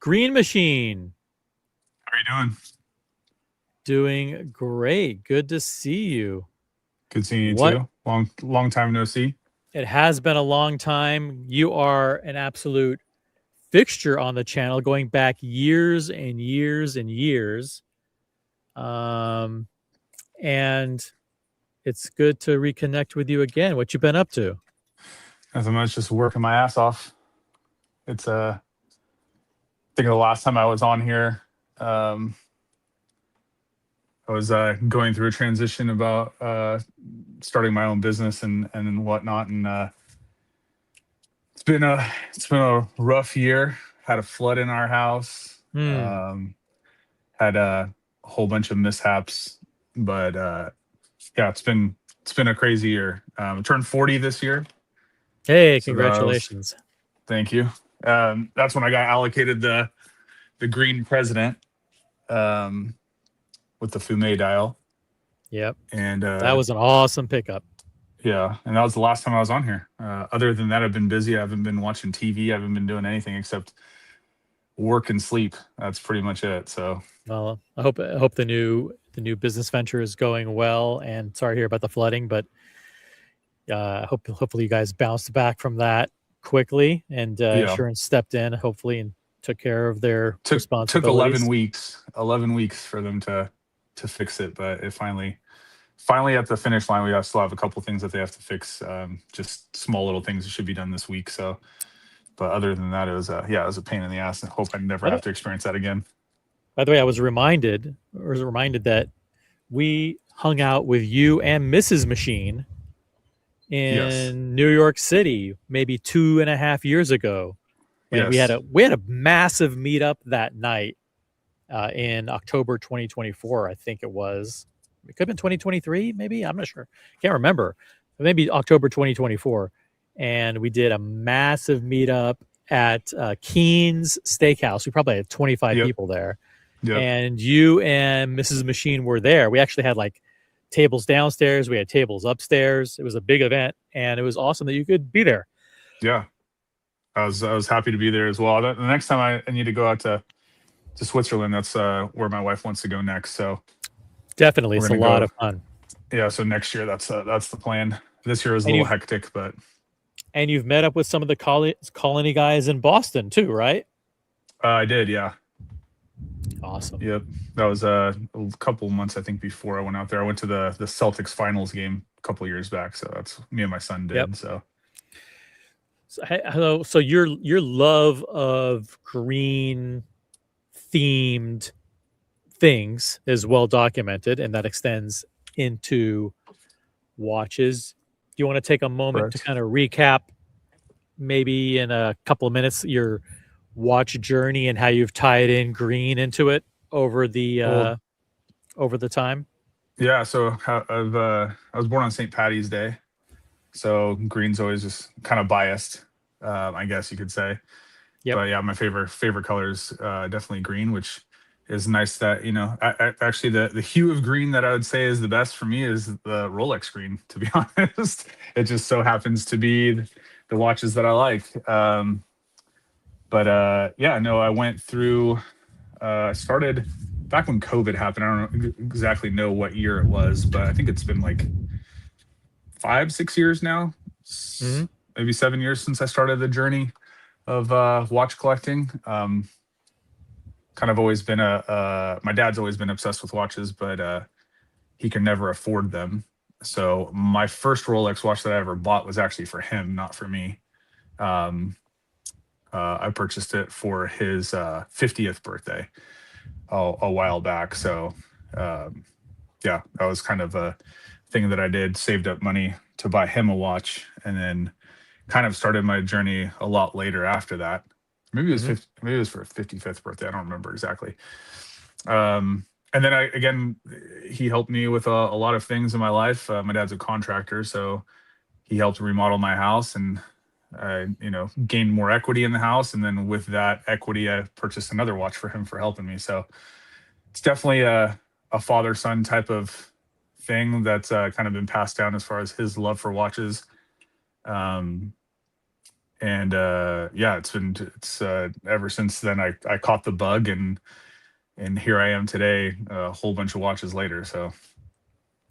Green Machine. How are you doing? Doing great. Good to see you. Good seeing you What? too. Long time no see. It has been a long time. You are an absolute fixture on the channel going back years and years and years. Um, and it's good to reconnect with you again. What you been up to? Nothing much, just working my ass off. It's I think the last time I was on here, um, I was going through a transition about starting my own business and whatnot, and it's been a rough year. Had a flood in our house. Hmm. Had a whole bunch of mishaps, but yeah, it's been a crazy year. I turned 40 this year, Hey, so that was congratulations. thank you. That's when I got allocated the green president, um, with the Fume dial, Yep. and That was an awesome pickup. yeah, and that was the last time I was on here. Other than that, I've been busy. I haven't been watching TV. I haven't been doing anything except work and sleep. That's pretty much it. So Well, I hope the new business venture is going well. And sorry to hear about the flooding, but hopefully you guys bounced back from that quickly, and yeah, insurance stepped in hopefully and took care of their took responsibilities. 11 weeks for them to fix it, but it finally at the finish line. Still have a couple things that they have to fix. Just small little things that should be done this week. So, but other than that, it was it was a pain in the ass, and hope I never By have the, to experience that again. by the way, I was reminded that we hung out with you and Mrs. Machine Yes, in New York City maybe 2.5 years ago when we had yes, a massive meetup that night in October 2024. I think it was. It could have been 2023, maybe. I'm not sure. Can't remember. But maybe October 2024, and we did a massive meetup at Keen's Steakhouse. We probably had 25 yep, people there, yep. and you and Mrs. Machine were there. We actually had like tables downstairs. We had tables upstairs. It was a big event, and it was awesome that you could be there. Yeah, I was happy to be there as well. The next time I need to go out to Switzerland. That's where my wife wants to go next. So Definitely, we're it's a gonna lot go. of fun. Yeah, so next year that's the plan. This year was a And little you've hectic, but and you've met up with some of the colony guys in Boston too, right? I did. Yeah, Awesome. yep. That was a couple months I think before I went out there. I went to the Celtics finals game a couple years back. So that's me and my son Yep. did. So So your love of green themed things is well documented, and that extends into watches. Do you want to take a moment to correct. kind of recap, maybe in a couple of minutes, your watch journey and how you've tied in green into it over the Well, time? yeah. So I was born on St. Patty's Day, so green's always just kind of biased, I guess you could say. Yep. But yeah, my favorite color is definitely green, which is nice that actually the hue of green that I would say is the best for me is the Rolex green. To be honest, it just so happens to be the watches that I like. But yeah, no, I went through. I started back when COVID happened. I don't exactly know what year it was, but I think it's been like 5, 6 years now, Hmm. maybe 7 years since I started the journey of watch collecting. Kind of always been my dad's always been obsessed with watches, but he can never afford them. So my first Rolex watch that I ever bought was actually for him, not for me. Um, I purchased it for his 50th birthday a while back. So um, yeah, that was kind of a thing that I did. Saved up money to buy him a watch, and then kind of started my journey a lot later after that. Maybe it was Hmm. 50, maybe it was for a 55th birthday. I don't remember exactly. And then again, he helped me with a lot of things in my life. My dad's a contractor, so he helped remodel my house, and I, gained more equity in the house. And then with that equity, I purchased another watch for him for helping me. So it's definitely a father son type of thing that's kind of been passed down as far as his love for watches. Um, And yeah, it's ever since then I caught the bug, and here I am today, a whole bunch of watches later. So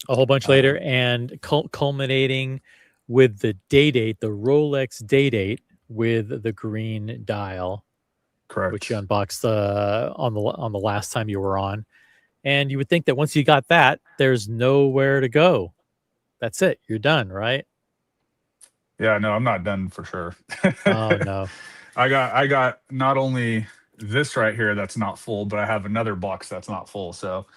A whole bunch later, um, and culminating with the date, the Rolex date with the green dial, which you correct. unboxed on the last time you were on. And you would think that once you got that, there's nowhere to go. That's it. You're done, right? Yeah, no, I'm not done for sure. Oh no. I got not only this right here that's not full, but I have another box that's not full. So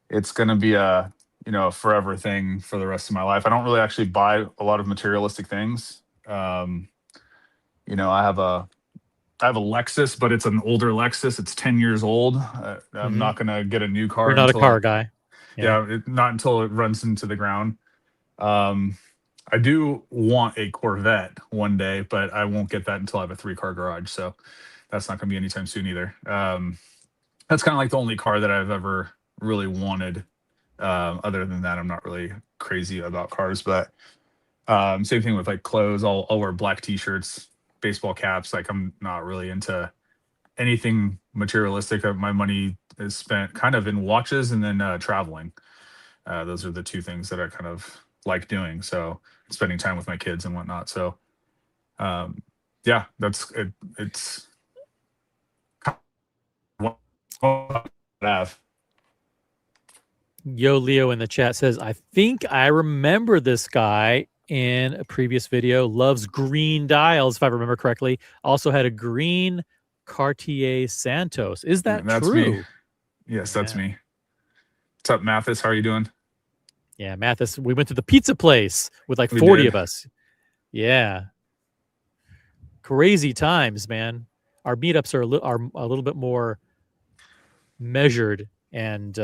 it's gonna be a, a forever thing for the rest of my life. I don't really actually buy a lot of materialistic things. Um, I have a Lexus, but it's an older Lexus. It's 10 years old. I'm Hmm. not gonna get a new You're car not a until car guy. Yeah. not until it runs into the ground. Um, I do want a Corvette one day, but I won't get that until I have a three-car garage. So that's not going to be anytime soon either. That's kind of like the only car that I've ever really wanted. Other than that, I'm not really crazy about cars. But same thing with like clothes. I'll wear black t-shirts, baseball caps. Like I'm not really into anything materialistic. My money is spent kind of in watches and then traveling. Those are the two things that I kind of like doing. So spending time with my kids and whatnot. So um, yeah, that's it. It's what I have. Yo Leo in the chat says, I think I remember this guy in a previous video. Loves green dials, if I remember correctly. Also had a green Cartier Santos. Is that That's me. true? Yes, that's Yeah. me. What's up, Mathis? How are you doing? Yeah, Mathis. We went to the pizza place with like We 40 did. of us. Yeah. Crazy times, man. Our meetups are a little bit more measured and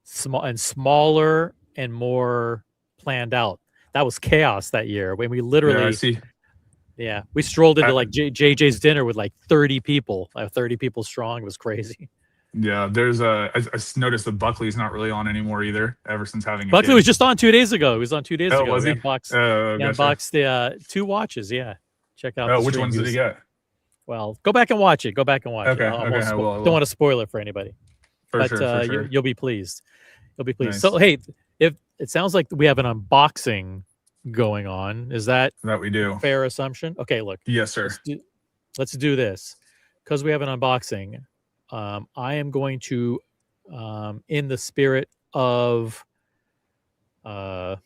smaller and more planned out. That was chaos that year when we Yeah, I literally, see. yeah, we strolled into I, like JJ's dinner with like 30 people, 30 people strong. It was crazy. yeah, there's noticed that Buckley's not really on anymore either. Ever since having a Buckley kid. was just on 2 days ago. He was on 2 days Oh, ago. was he? We Gotcha. unboxed the two watches. Yeah, check out Oh, the which stream. ones He did he was, get? well. Go back and watch it. Go back and watch it. Okay, I okay, won't I will. I don't will. want to spoil it for anybody, For but sure, for sure. you'll be pleased. You'll be pleased. So Nice. hey, if it sounds like we have an unboxing going on, is that That we a do. fair assumption? Okay, look, Yes, let's sir. do let's do this because we have an unboxing. I am going to, in the spirit of uh,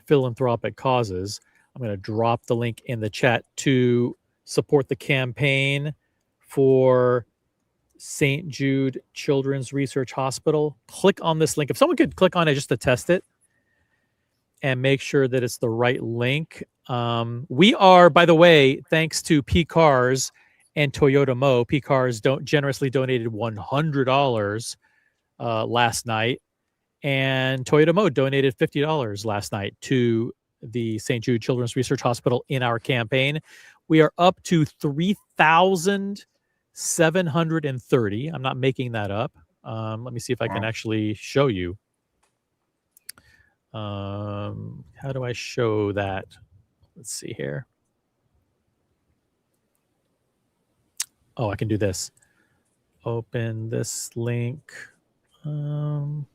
philanthropic causes, I'm going to drop the link in the chat to support the campaign for St. Jude Children's Research Hospital. Click on this link. If someone could click on it just to test it and make sure that it's the right link. We are, by the way, thanks to P Cars and Toyota Mo. P Cars generously donated $100 last night, and Toyota Mo donated $50 last night to the St. Jude Children's Research Hospital in our campaign. We are up to 3,730. I'm not making that up. Let me see if I can Wow. actually show you. How do I show that? Let's see here. Oh, I can do this. Open this link. No.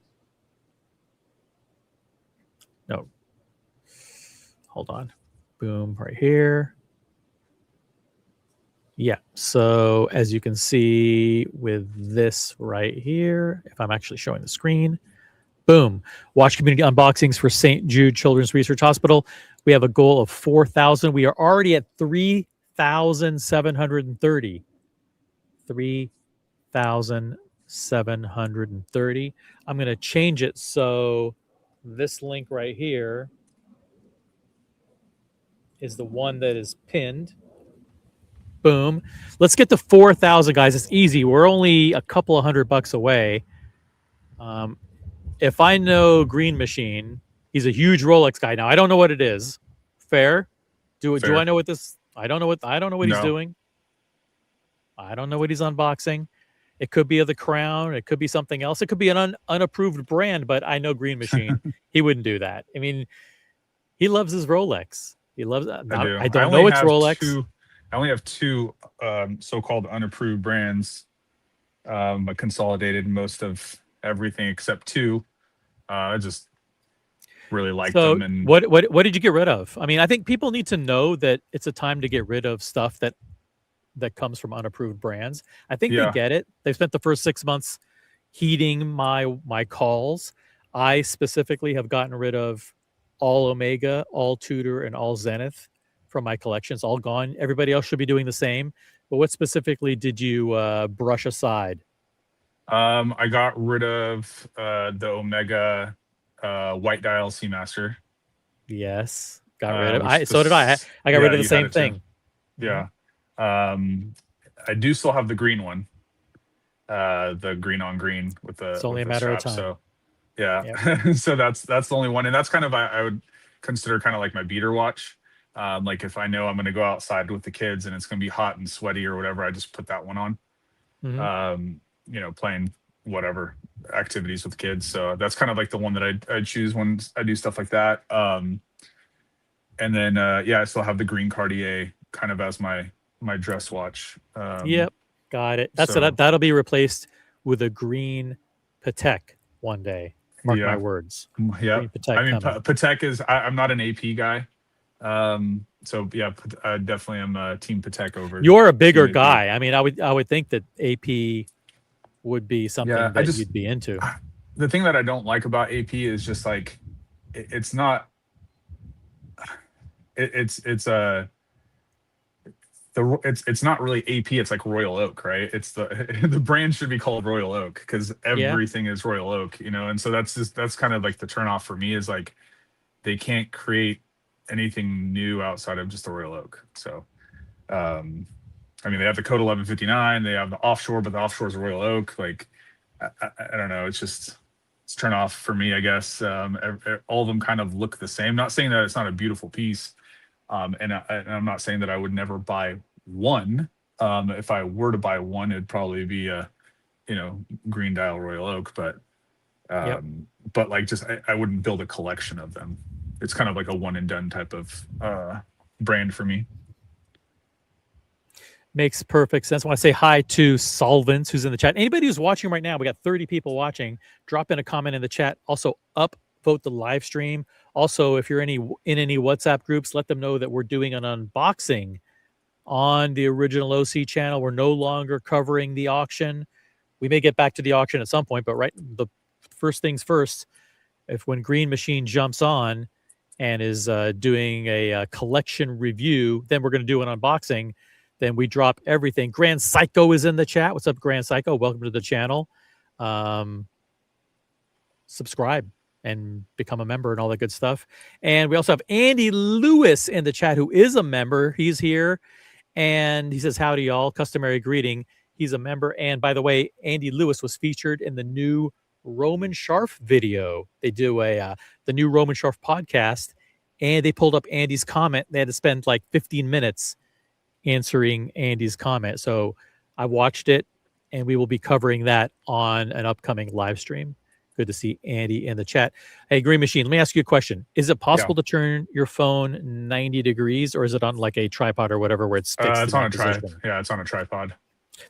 Hold on. Boom, right here. Yeah. So as you can see with this right here, if I'm actually showing the screen, boom. Watch community unboxings for St. Jude Children's Research Hospital. We have a goal of 4,000. We are already at 3,730. 3,730. I'm going to change it so this link right here is the one that is pinned. Boom. Let's get to 4,000, guys. It's easy. We're only a couple of $100 away. If I know Green Machine, he's a huge Rolex guy. Now I don't know what it is. Fair. Do I Fair. know what this? I don't know what he's No. doing. I don't know what he's unboxing. It could be of the Crown. It could be something else. It could be an unapproved brand, but I know Green Machine. He wouldn't do that. I mean, he loves his Rolex. He loves I not. do. I don't know it's Rolex. I only have two so-called unapproved brands. I consolidated most of everything except two. I just really like So them, and what did you get rid of? I mean, I think people need to know that it's a time to get rid of stuff that comes from unapproved brands. I think they yeah. get it. They've spent the first 6 months heeding my calls. I specifically have gotten rid of all Omega, all Tudor, and all Zenith from my collections. All gone. Everybody else should be doing the same. But what specifically did you brush aside? I got rid of the Omega white dial Seamaster. Yes, got rid of. Which So did I. was I got rid Yeah, of the you had same it too. thing. Mhm. Yeah. Um, I do still have the green one, the green on green It's only with a the matter of strap. time. So yeah, Yep. so that's the only one, and that's kind of I would consider kind of like my beater watch. Like if I know I'm going to go outside with the kids and it's going to be hot and sweaty or whatever, I just put that one on. Hmm. Playing whatever activities with kids. So that's kind of like the one that I choose when I do stuff like that. And then yeah, I still have the green Cartier kind of as my dress watch. Yep. Got it. That's So it. That'll be replaced with a green Patek one day. Mark my yeah, words. yeah. Green Patek I mean, coming. Patek is. I'm not an AP guy. So yeah, I definitely am Team Patek over You're a Team bigger AP. guy. I mean, I would think that AP would be Yeah, something that you'd be into. the thing that I don't like about AP is just like it's not it's a it's not really AP. It's like Royal Oak, right? It's the the brand should be called Royal Oak because Yeah. everything is Royal Oak, and so that's kind of like the turnoff for me is like they can't create anything new outside of just the Royal Oak. So um, I mean, they have the Code 1159, they have the offshore, but the offshore is Royal Oak. Like I don't know, it's turn off for me, I guess. All of them kind of look the same. Not saying that it's not a beautiful piece. And I'm not saying that I would never buy one. If I were to buy one, it'd probably be a, green dial Royal Oak, Yep. but like just I wouldn't build a collection of them. It's kind of like a one and done type of brand for me. Makes perfect sense. I want to say hi to Solvents, who's in the chat. Anybody who's watching right now, we got 30 people watching. Drop in a comment in the chat. Also, upvote the live stream. Also, if you're in any WhatsApp groups, let them know that we're doing an unboxing on the original OC channel. We're no longer covering the auction. We may get back to the auction at some point, but the first things first, if when Green Machine jumps on and is doing a collection review, then we're going to do an unboxing. Then we drop everything. Grand Psycho is in the chat. What's up, Grand Psycho? Welcome to the channel. Subscribe and become a member and all that good stuff. And we also have Andy Lewis in the chat, who is a member. He's here. And he says, howdy, y'all. Customary greeting. He's a member. And by the way, Andy Lewis was featured in the new Roman Sharf video. They do the new Roman Sharf podcast, and they pulled up Andy's comment. They had to spend like 15 minutes answering Andy's comment. So I watched it, and we will be covering that on an upcoming live stream. Good to see Andy in the chat. Hey, Green Machine, let me ask you a question. Is it possible to turn your phone 90 degrees, or is it on like a tripod or whatever where it's fixed It's in on that a position? Yeah, it's on a tripod.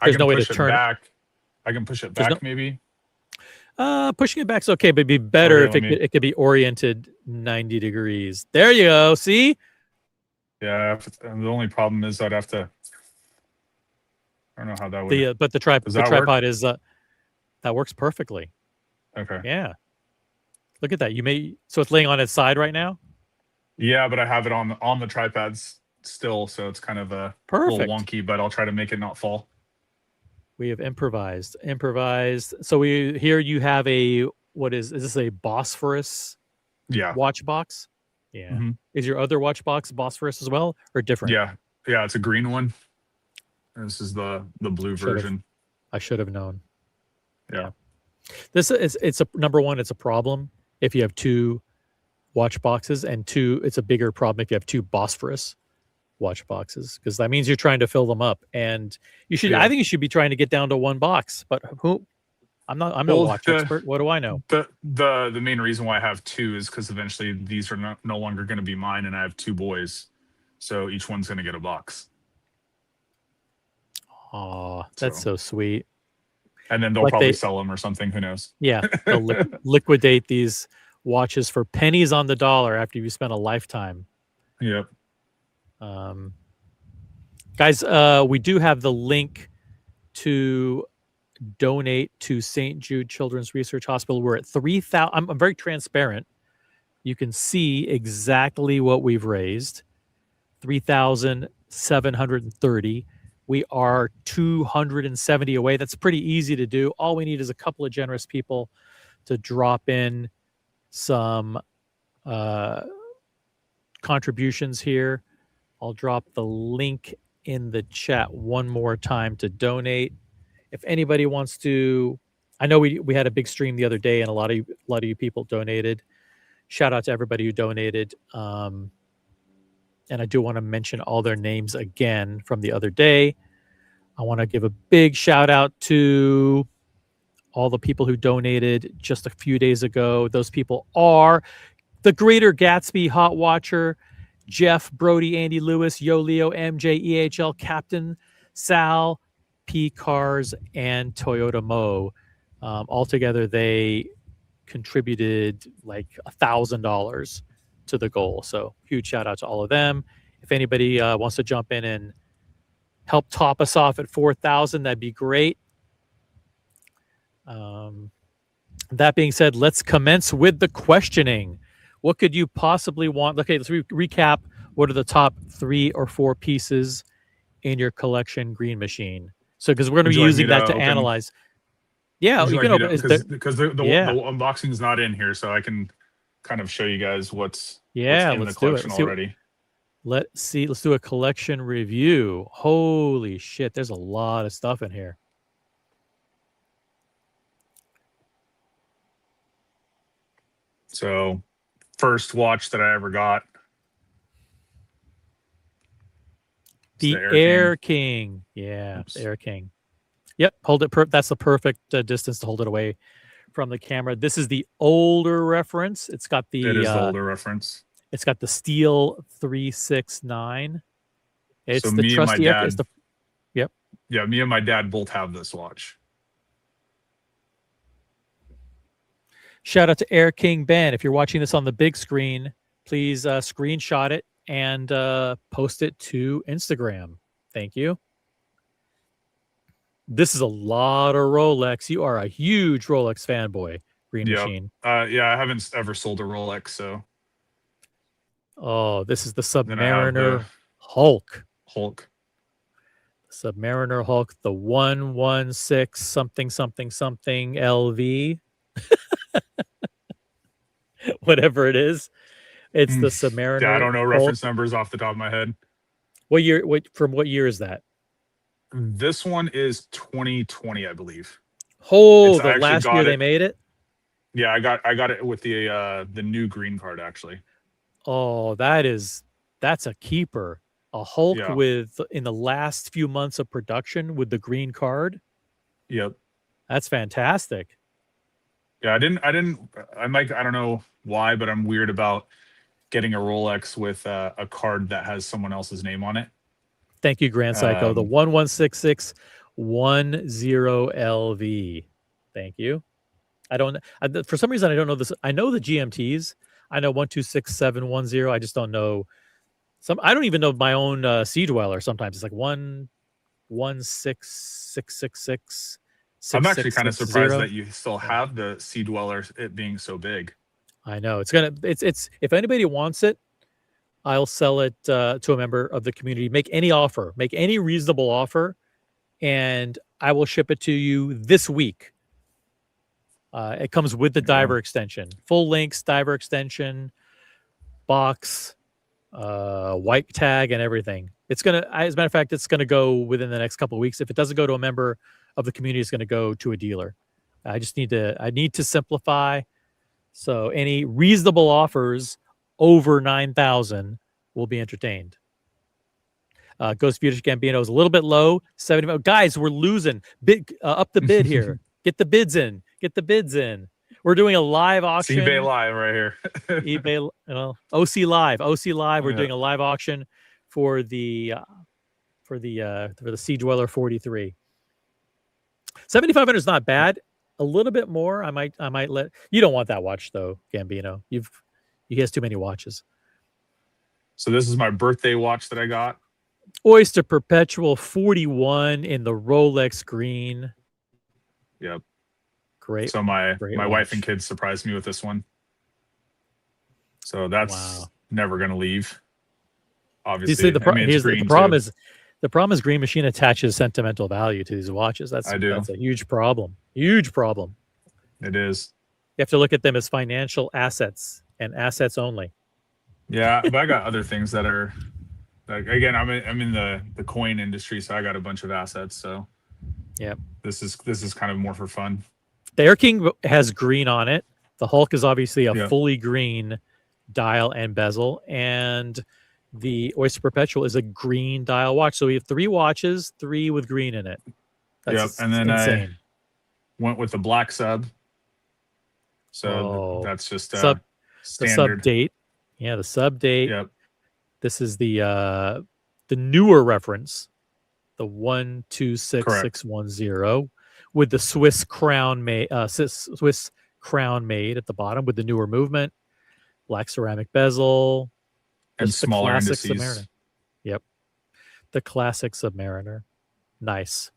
I There's can no way to push it turn it. back. I can push it There's no. back, maybe. Pushing it back's okay, but it'd be better if it could be oriented 90 degrees. There you go. See? Yeah, the only problem is I'd have to. I don't know how that would. But the tripod work? is that works perfectly. Okay. Yeah. Look at that. So it's laying on its side right now? Yeah, but I have it on the tripods still, so it's kind of a Perfect. little wonky, but I'll try to make it not fall. We have improvised. So here you have is this a Bosphorus watch box? Yeah. Mm-hmm. Is your other watch box Bosphorus as well, or different? Yeah. It's a green one. This is the blue version. I should have known. Yeah. It's a number one, it's a problem if you have two watch boxes, and two, it's a bigger problem if you have two Bosphorus watch boxes, because that means you're trying to fill them up, and you should. I think you should be trying to get down to one box. But I'm no watch expert. What do I know? The main reason why I have two is because eventually these are no longer going to be mine, and I have two boys. So each one's going to get a box. Oh, that's so sweet. And then they'll probably sell them or something. Who knows? Yeah, they'll liquidate these watches for pennies on the dollar after you spent a lifetime. Yep. Guys, we do have the link to donate to St. Jude Children's Research Hospital. We're at 3,000. I'm very transparent. You can see exactly what we've raised. 3,730. We are 270 away. That's pretty easy to do. All we need is a couple of generous people to drop in some contributions here. I'll drop the link in the chat one more time to donate. If anybody wants to, I know we had a big stream the other day and a lot of you people donated. Shout out to everybody who donated. And I do want to mention all their names again from the other day. I want to give a big shout out to all the people who donated just a few days ago. Those people are the Greater Gatsby Hot Watcher, Jeff, Brody, Andy Lewis, Yo Leo, MJ, EHL, Captain, Sal, P Cars, and Toyota Mo. Altogether, they contributed like $1,000 to the goal. So huge shout out to all of them. If anybody wants to jump in and help top us off at 4,000, that'd be great. That being said, let's commence with the questioning. What could you possibly want? Okay, let's recap. What are the top 3 or 4 pieces in your collection green machine? So, because we're going to be using that to analyze. Yeah, you can open it because the unboxing is not in here, so I can kind of show you guys what's in the collection already. Let's see. Let's do a collection review. Holy shit, there's a lot of stuff in here. So, first watch that I ever got. The Air King. Yeah, Oops. the Air King. Yep, hold it. That's the perfect distance to hold it away from the camera. This is the older reference. It's got the. It is the older reference. It's got the steel 369. It's so the me trusty. And my dad, yep. Yeah, me and my dad both have this watch. Shout out to Air King Ben. If you're watching this on the big screen, please screenshot it and post it to Instagram. Thank you. This is a lot of Rolex. You are a huge Rolex fanboy, Green Machine. Yeah, I haven't ever sold a Rolex, so. Oh, this is the Submariner Hulk. Submariner Hulk, the 116 something something something LV. Whatever it is. It's the Submariner. Yeah, I don't know reference numbers off the top of my head. What year? From what year is that? This one is 2020, I believe. Oh, the last year they made it? Yeah, I got it with the new green card, actually. Oh, that's a keeper. A Hulk with in the last few months of production with the green card. Yep. That's fantastic. Yeah, I don't know why, but I'm weird about getting a Rolex with a card that has someone else's name on it. Thank you, Grand Psycho. The 116610LV. Thank you. For some reason I don't know this. I know the GMTs. I know 126710. I just don't know I don't even know my own Sea Dweller. Sometimes it's like 116666. I'm actually kind of surprised that you still have the Sea Dweller, it being so big. I know it's if anybody wants it, I'll sell it to a member of the community. Make any reasonable offer, and I will ship it to you this week. It comes with the diver extension, full links, diver extension, box, white tag, and everything. It's as a matter of fact, it's gonna go within the next couple of weeks. If it doesn't go to a member of the community, it's gonna go to a dealer. I need to simplify. So any reasonable offers over 9,000 will be entertained. Ghost Beauty Gambino is a little bit low. 70. Guys, we're losing. Up the bid here. Get the bids in. We're doing a live auction. eBay Live right here. eBay, OC Live. We're doing a live auction for the Sea Dweller 43. 7,500 is not bad. A little bit more. I might let you. Don't want that watch though, Gambino. He has too many watches. So this is my birthday watch that I got. Oyster Perpetual 41 in the Rolex green. Yep. Great. So my great wife and watch. kids surprised me with this one. So that's never going to leave. Obviously, the green problem too. is the problem is Green Machine attaches sentimental value to these watches. That's a huge problem. Huge problem. It is. You have to look at them as financial assets and assets only. Yeah, but I got other things that are like, again, I'm in the coin industry, so I got a bunch of assets. So yeah, this is kind of more for fun. The Air King has green on it. The Hulk is obviously a Yeah. fully green dial and bezel, and the Oyster Perpetual is a green dial watch. So we have 3 watches, 3 with green in it. That's and then insane. I went with the black sub. So that's just standard. The sub date. Yeah, the sub date. Yep. This is the newer reference, the 126610, with the Swiss crown made at the bottom with the newer movement, black ceramic bezel, and smaller classic indices. Submariner. Yep, the classic Submariner. Nice.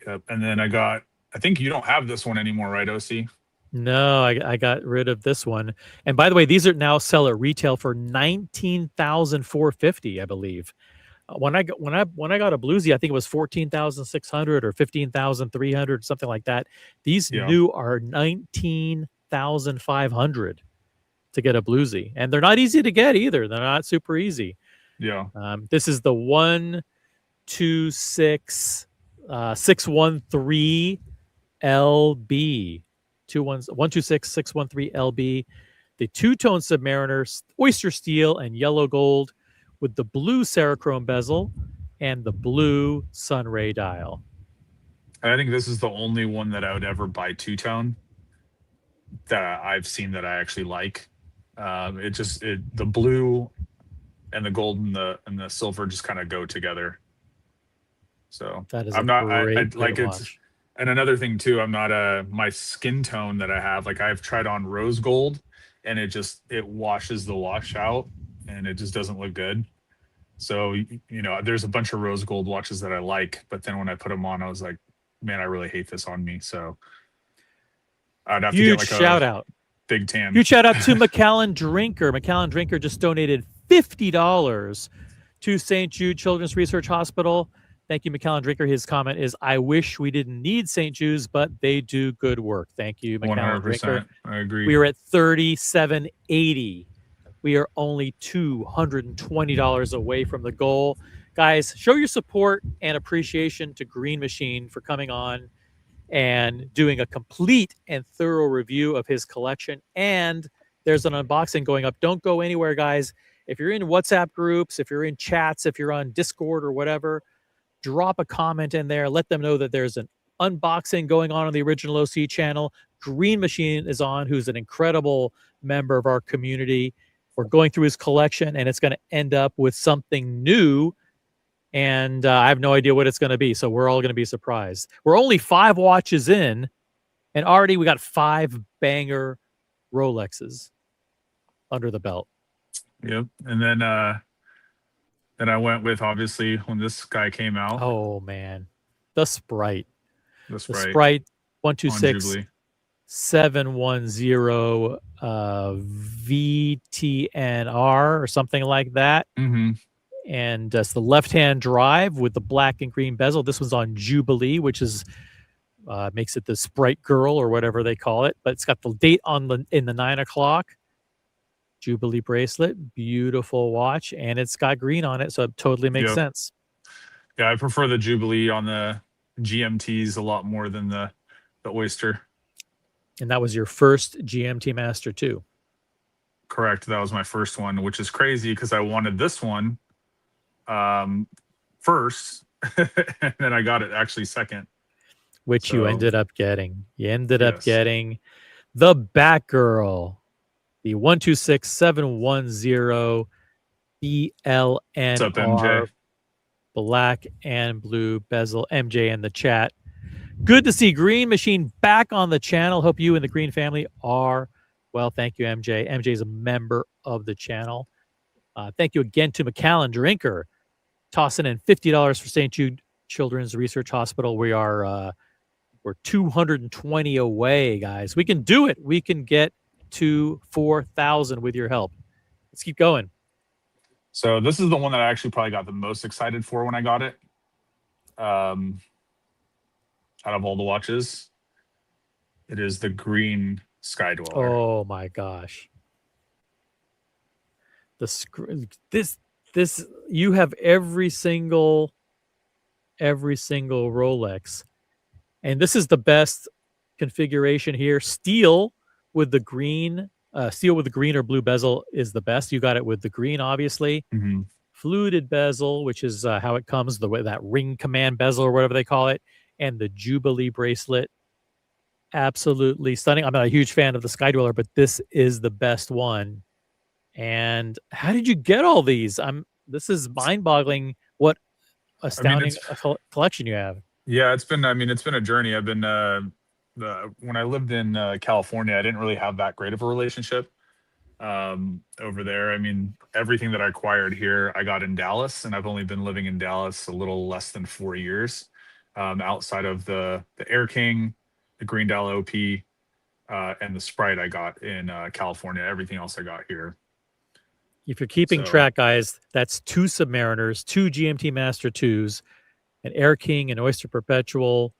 Yep, and then I think you don't have this one anymore, right, OC? No, I got rid of this one. And by the way, these are now sell at retail for $19,450, I believe. When I got a bluesy, I think it was 14,600 or 15,300, something like that. These new are 19,500 to get a bluesy, and they're not easy to get either. They're not super easy. Yeah. This is the 126613 LB. 126613 LB, the two-tone Submariner, oyster steel and yellow gold, with the blue Cerachrome bezel and the blue Sunray dial. I think this is the only one that I would ever buy two-tone that I've seen that I actually like. The blue and the gold and the silver just kind of go together. So that is great watch. And another thing too, I'm not my skin tone that I have, like I've tried on rose gold and it washes the wash out and it just doesn't look good. So, there's a bunch of rose gold watches that I like, but then when I put them on, I was like, man, I really hate this on me. So I'd have to get like shout out. Big tan. Huge shout out to Macallan Drinker. Macallan Drinker just donated $50 to St. Jude Children's Research Hospital. Thank you, Macallan Drinker. His comment is, I wish we didn't need St. Jude's, but they do good work. Thank you, Macallan 100%. Drinker. I agree. We are at $37.80. We are only $220 away from the goal. Guys, show your support and appreciation to Green Machine for coming on and doing a complete and thorough review of his collection. And there's an unboxing going up. Don't go anywhere, guys. If you're in WhatsApp groups, if you're in chats, if you're on Discord or whatever, drop a comment in there. Let them know that there's an unboxing going on the Original OC channel. Green Machine is on, who's an incredible member of our community. We're going through his collection, and it's going to end up with something new. And I have no idea what it's going to be, so we're all going to be surprised. We're only 5 watches in, and already we got 5 banger Rolexes under the belt. Yep. And then I went with, obviously, when this guy came out. Oh, man. The Sprite. The Sprite 126 710 VTNR or something like that. Mm-hmm. And it's the left-hand drive with the black and green bezel. This one's on Jubilee, which is makes it the Sprite Girl or whatever they call it. But it's got the date in the 9 o'clock. Jubilee bracelet, beautiful watch, and it's got green on it, so it totally makes sense. Yeah, I prefer the Jubilee on the GMTs a lot more than the Oyster. And that was your first GMT Master too. Correct. That was my first one, which is crazy because I wanted this one first, and then I got it actually second. Which you ended up getting. You ended up getting the Batgirl, the 126710 What's up, MJ? BLNR, black and blue bezel. MJ in the chat. Good to see Green Machine back on the channel. Hope you and the Green family are well. Thank you, MJ. MJ is a member of the channel. Thank you again to McAllen Drinker, tossing in $50 for St. Jude Children's Research Hospital. We're 220 away, guys. We can do it. We can get to 4,000 with your help. Let's keep going. So this is the one that I actually probably got the most excited for when I got it. Out of all the watches, it is the green Sky Dweller. Oh my gosh. This you have every single Rolex, and this is the best configuration here. Steel with the green or blue bezel is the best. You got it with the green, obviously. Mm-hmm. Fluted bezel, which is how it comes, the way that ring command bezel or whatever they call it, and the Jubilee bracelet. Absolutely stunning. I'm not a huge fan of the Sky Dweller, but this is the best one. And how did you get all these? This is mind-boggling. What astounding collection you have. Yeah, it's been a journey. I've been when I lived in California, I didn't really have that great of a relationship over there. I mean, everything that I acquired here, I got in Dallas, and I've only been living in Dallas a little less than 4 years. Outside of the Air King, the Green Dial OP, and the Sprite I got in California. Everything else I got here. If you're keeping track, guys, that's 2 Submariners, 2 GMT Master 2s, an Air King, an Oyster Perpetual,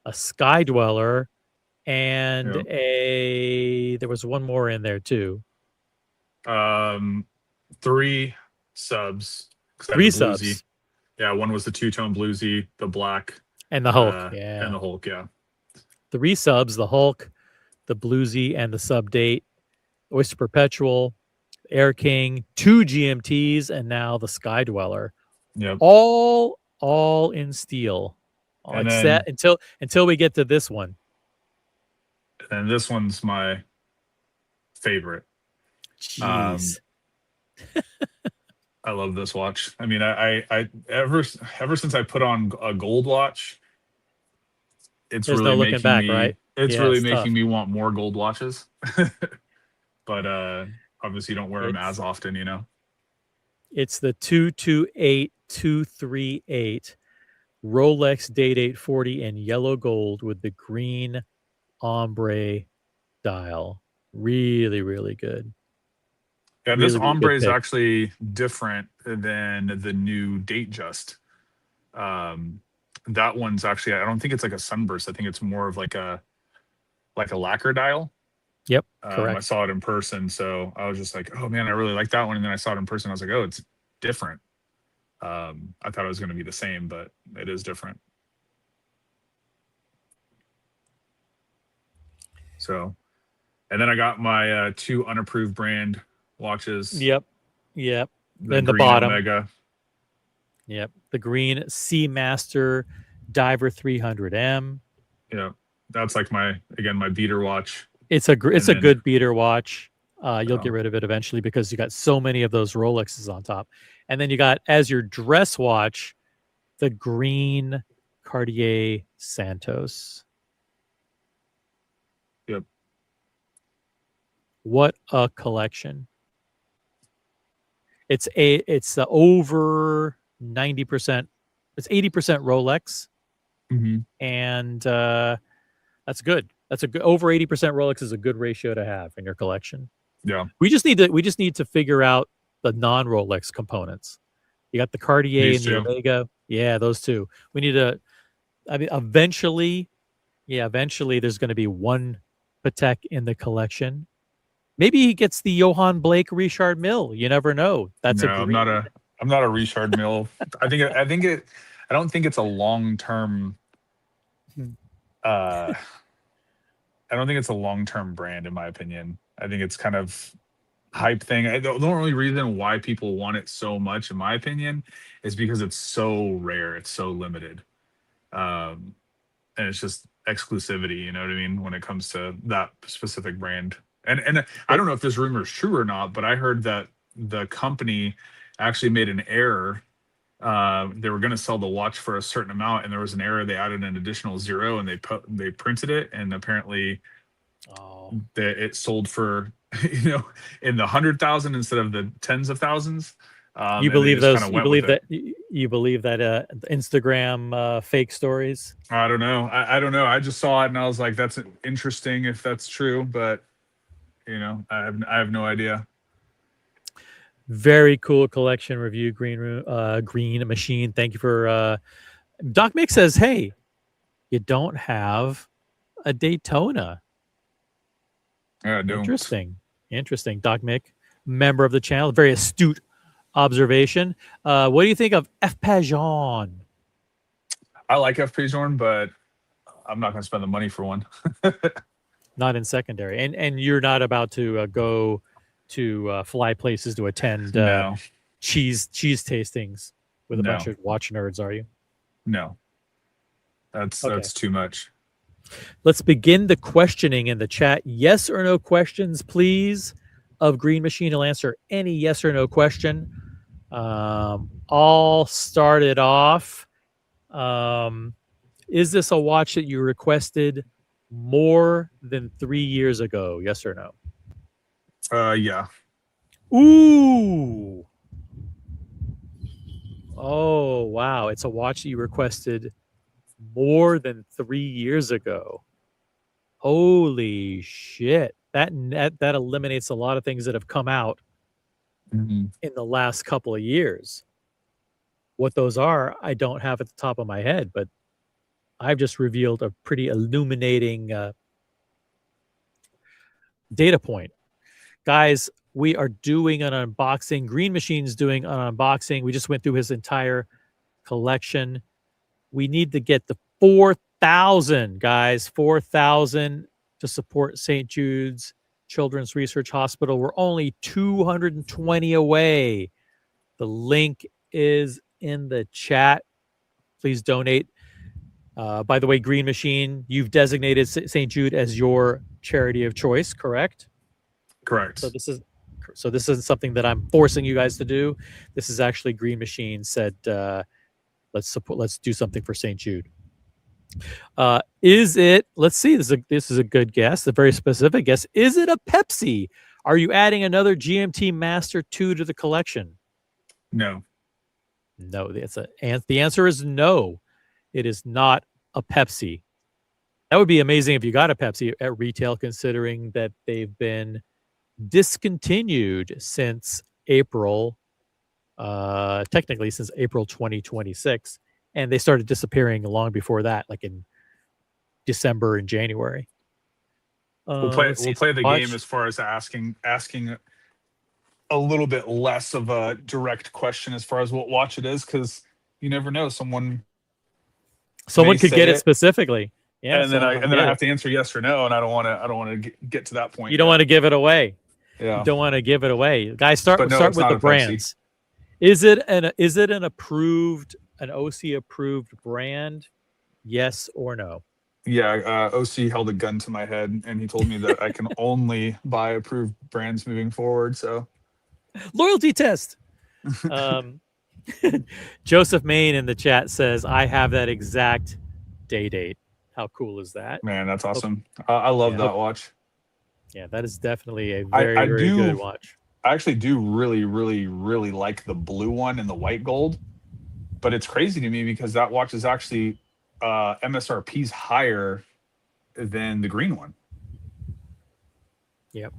a Sky Dweller, and there was one more in there too. 3 subs. 3 subs. Yeah, one was the two-tone bluesy, the black, and the Hulk. And the Hulk. Yeah, 3 subs: the Hulk, the bluesy, and the sub date. Oyster Perpetual, Air King, 2 GMTs, and now the Sky Dweller. Yep. All in steel. Until we get to this one. And this one's my favorite. Jeez. I love this watch. I mean, I ever since I put on a gold watch, it's There's really no looking back, right? It's really making me want more gold watches. But obviously you don't wear them as often, you know. It's the 228238 Rolex Date 840 in yellow gold with the green ombre dial. Really, really good. Yeah, really, this ombre is actually different than the new Date Just. That one's actually, I don't think it's like a sunburst. I think it's more of like a lacquer dial. Yep, correct. I saw it in person, so I was just like, oh man, I really like that one. And then I saw it in person. I was like, oh, it's different. I thought it was going to be the same, but it is different. So, and then I got my 2 unapproved brand watches. Yep. Then the bottom. Omega. Yep. The green Seamaster Diver 300M. Yeah, that's like my beater watch. It's a good beater watch. You'll get rid of it eventually because you got so many of those Rolexes on top. And then you got, as your dress watch, the green Cartier Santos. Yep. What a collection. It's over 90%. It's 80% Rolex. Mm-hmm. And that's good. That's a good, over 80% Rolex is a good ratio to have in your collection. Yeah. We just need to figure out the non-Rolex components. You got the Cartier and the Omega. Yeah, those 2. We need to, I mean, eventually there's going to be one Patek in the collection. Maybe he gets the Johann Blake Richard Mille. You never know. I'm not a Richard Mille. I don't think it's a long-term I don't think it's a long-term brand, in my opinion. I think it's kind of hype thing. The only reason why people want it so much, in my opinion, is because it's so rare. It's so limited. And it's just exclusivity, you know what I mean, when it comes to that specific brand. And I don't know if this rumor is true or not, but I heard that the company actually made an error. They were going to sell the watch for a certain amount, and there was an error. They added an additional zero, and they printed it, and apparently it sold for in the 100,000 instead of the tens of thousands. You And they believe just kind those? of You went with believe it. that? You believe that Instagram fake stories? I don't know. I don't know. I just saw it and I was like, that's interesting if that's true, but I have no idea. Very cool collection review. Green Machine. Thank you for. Doc Mick says, "Hey, you don't have a Daytona." Yeah, I don't. Interesting. Doc Mick, member of the channel, very astute observation. What do you think of F. Pajon? I like FP Zorn, but I'm not going to spend the money for one. Not in secondary, and you're not about to go to fly places to attend No, cheese tastings with a bunch no, of watch nerds, are you? no. Okay. That's too much. Let's begin the questioning in the chat. Yes or no questions, please, of Green Machine. Will answer any yes or no question. All started off. Is this a watch that you requested more than 3 years ago? Yes or no? Yeah. Ooh. Oh, wow. It's a watch that you requested more than 3 years ago. Holy shit. That eliminates a lot of things that have come out Mhm. in the last couple of years. What those are, I don't have at the top of my head, but I've just revealed a pretty illuminating data point. Guys, we are doing an unboxing. Green Machine's doing an unboxing. We just went through his entire collection. We need to get the 4,000, guys, 4,000 to support St. Jude's Children's Research Hospital. We're only 220 away. The link is in the chat. Please donate. By the way, Green Machine, you've designated St. Jude as your charity of choice, correct? Correct. So this isn't something that I'm forcing you guys to do. This is actually Green Machine said, let's do something for St. Jude. Is it? Let's see. This is a good guess, a very specific guess. Is it a Pepsi? Are you adding another GMT Master 2 to the collection? No. No. The answer is no. It is not a Pepsi. That would be amazing if you got a Pepsi at retail, considering that they've been discontinued since April, technically since April 2026, and they started disappearing long before that, like in December and January. We'll play the game as far as asking a little bit less of a direct question as far as what watch it is, because you never know, someone could get it specifically. Yeah, and then I have to answer yes or no, and I don't want to get to that point. You don't want to give it away. Yeah. You don't want to give it away. Guys, start with the brands. Pepsi. Is it an OC approved brand? Yes or no? Yeah, OC held a gun to my head and he told me that I can only buy approved brands moving forward. So loyalty test. Joseph Main in the chat says, I have that exact date. How cool is that? Man, that's awesome. I love that watch. Yeah, that is definitely a very good watch. I actually do really, really, really like the blue one and the white gold, but it's crazy to me because that watch is actually MSRP's higher than the green one. Yep.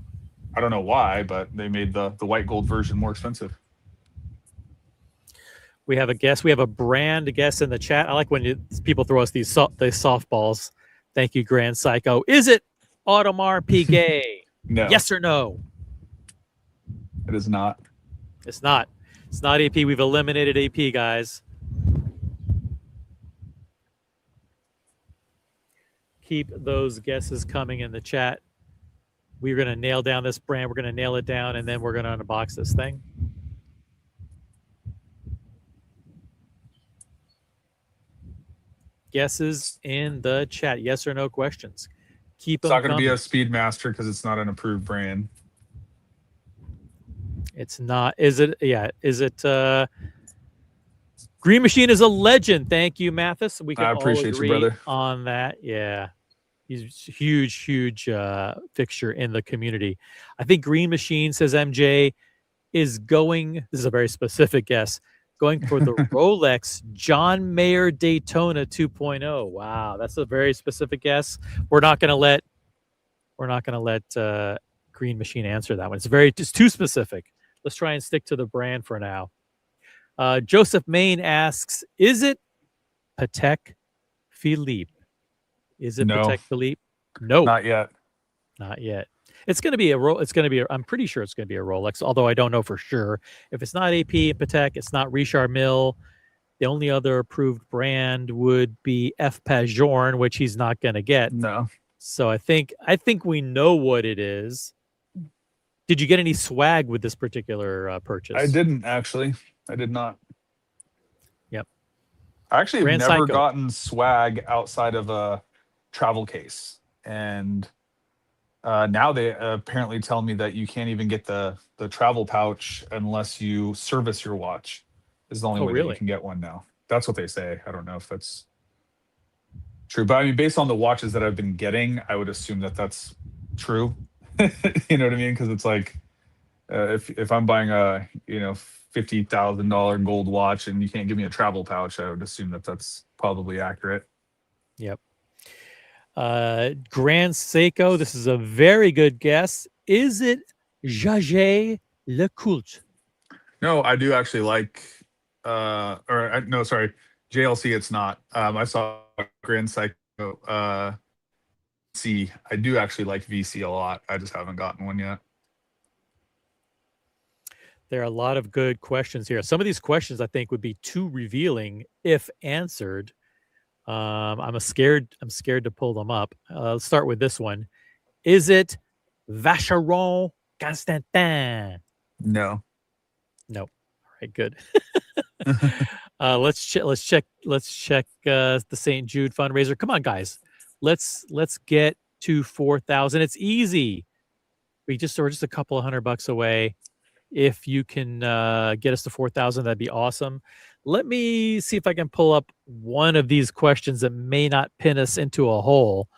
I don't know why, but they made the white gold version more expensive. We have a guess. We have a brand guess in the chat. I like when people throw us these softballs. Thank you, Grand Psycho. Is it Audemars Piguet? No. Yes or no? It is not. It's not. It's not AP. We've eliminated AP, guys. Keep those guesses coming in the chat. We're going to nail down this brand. We're going to nail it down, and then we're going to unbox this thing. Guesses in the chat. Yes or no questions. Keep them coming. It's not going to be a Speedmaster because it's not an approved brand. It's not. Is it? Yeah. Is it? Green Machine is a legend. Thank you, Mathis. We can I all appreciate you, agree brother. on that. Yeah. He's a huge, huge fixture in the community. I think Green Machine, says MJ, is going, this is a very specific guess, going for the Rolex John Mayer Daytona 2.0. Wow, that's a very specific guess. We're not going to let Green Machine answer that one. It's too specific. Let's try and stick to the brand for now. Joseph Main asks, is it Patek Philippe? Is it No, Patek Philippe? No, not yet. not yet. It's going to be I'm pretty sure it's going to be a Rolex, although I don't know for sure. If it's not AP and Patek, it's not Richard Mille. The only other approved brand would be F. Pajourne, which he's not going to get. No, So I think we know what it is. Did you get any swag with this particular purchase? I didn't actually. I did not. Yep. I actually have Grand never Psycho. gotten swag outside of a travel case, and now they apparently tell me that you can't even get the travel pouch unless you service your watch. Is the only Oh, way that you really? can get one now. That's what they say. I don't know if that's true, but I mean, based on the watches that I've been getting, I would assume that that's true. You know what I mean? Because it's like if I'm buying a $50,000 gold watch and you can't give me a travel pouch, I would assume that that's probably accurate. Yep. Grand Seiko, this is a very good guess. Is it Jaeger LeCoultre? No, I do actually like, no, sorry, JLC. It's not. I saw Grand Psycho. C. I do actually like VC a lot. I just haven't gotten one yet. There are a lot of good questions here. Some of these questions I think would be too revealing if answered. I'm scared to pull them up. Let's start with this one. Is it Vacheron Constantin? No. No. All right, good. Let's check the St. Jude fundraiser. Come on, guys. Let's get to 4,000. It's easy. We're just a couple of $100 away. If you can get us to 4,000, that'd be awesome. Let me see if I can pull up one of these questions that may not pin us into a hole.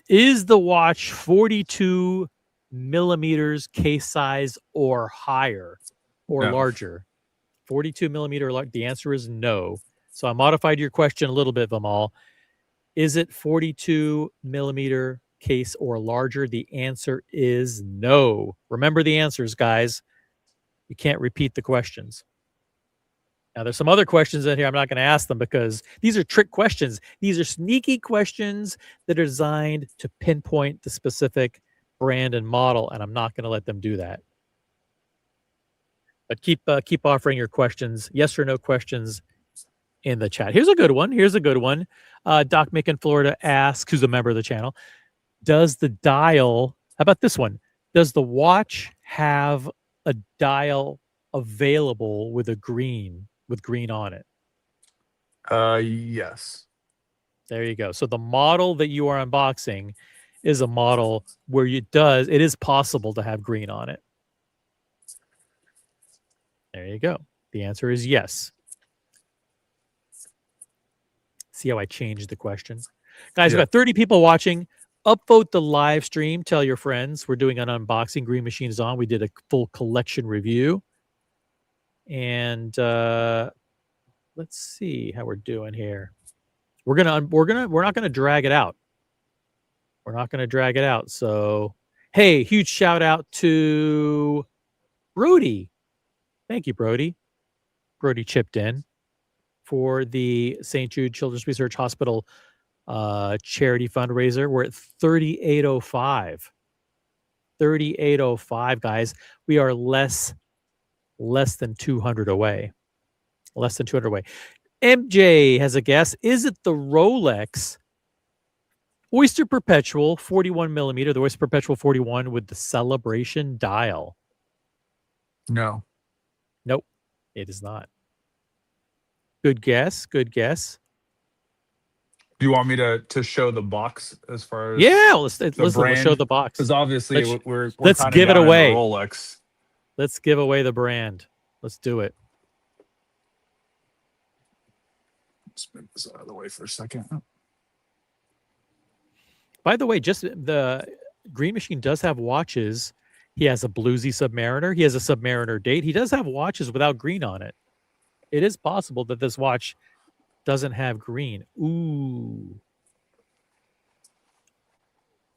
Is the watch 42 millimeters case size or higher or No. larger? 42 millimeter. The answer is no. So I modified your question a little bit, Vimal. Is it 42 millimeter case or larger? The answer is no. Remember the answers, guys. You can't repeat the questions. Now, there's some other questions in here. I'm not going to ask them because these are trick questions. These are sneaky questions that are designed to pinpoint the specific brand and model, and I'm not going to let them do that. But keep offering your questions, yes or no questions, in the chat. Here's a good one. Doc Mick in Florida asks, who's a member of the channel, does the dial, how about this one? Does the watch have a dial available with green on it? Yes. There you go. So the model that you are unboxing is a model where it is possible to have green on it. There you go. The answer is yes. See how I changed the question? Guys, we've got 30 people watching. Upvote the live stream. Tell your friends. We're doing an unboxing. Green Machine is on. We did a full collection review. And let's see how we're doing here. We're not gonna drag it out. We're not gonna drag it out. So hey, huge shout out to Brody. Thank you, Brody. Brody chipped in for the St. Jude Children's Research Hospital charity fundraiser. We're at 3805. 3805, guys. We are less than 200 away. Less than 200 away. MJ has a guess. Is it the Rolex Oyster Perpetual 41 millimeter, the Oyster Perpetual 41 with the celebration dial? No. Nope, it is not. Good guess. Good guess. Do you want me to show the box as far as Yeah, the listen. Let's show brand? the box. Because obviously Let's we're let's kind of give it down in the away. Rolex. Let's give away the brand. Let's do it. Let's move this out of the way for a second. By the way, just the Green Machine does have watches. He has a bluesy Submariner. He has a Submariner date. He does have watches without green on it. It is possible that this watch doesn't have green. Ooh.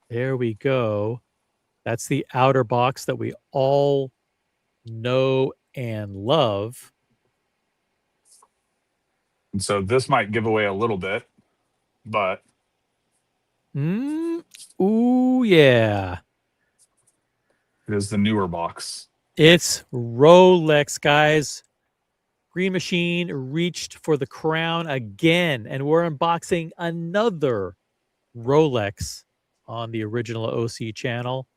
There we go. That's the outer box that we all know and love. And so this might give away a little bit, but Ooh, yeah. it is the newer box. It's Rolex, guys. Green Machine reached for the crown again, and we're unboxing another Rolex on the original OC channel.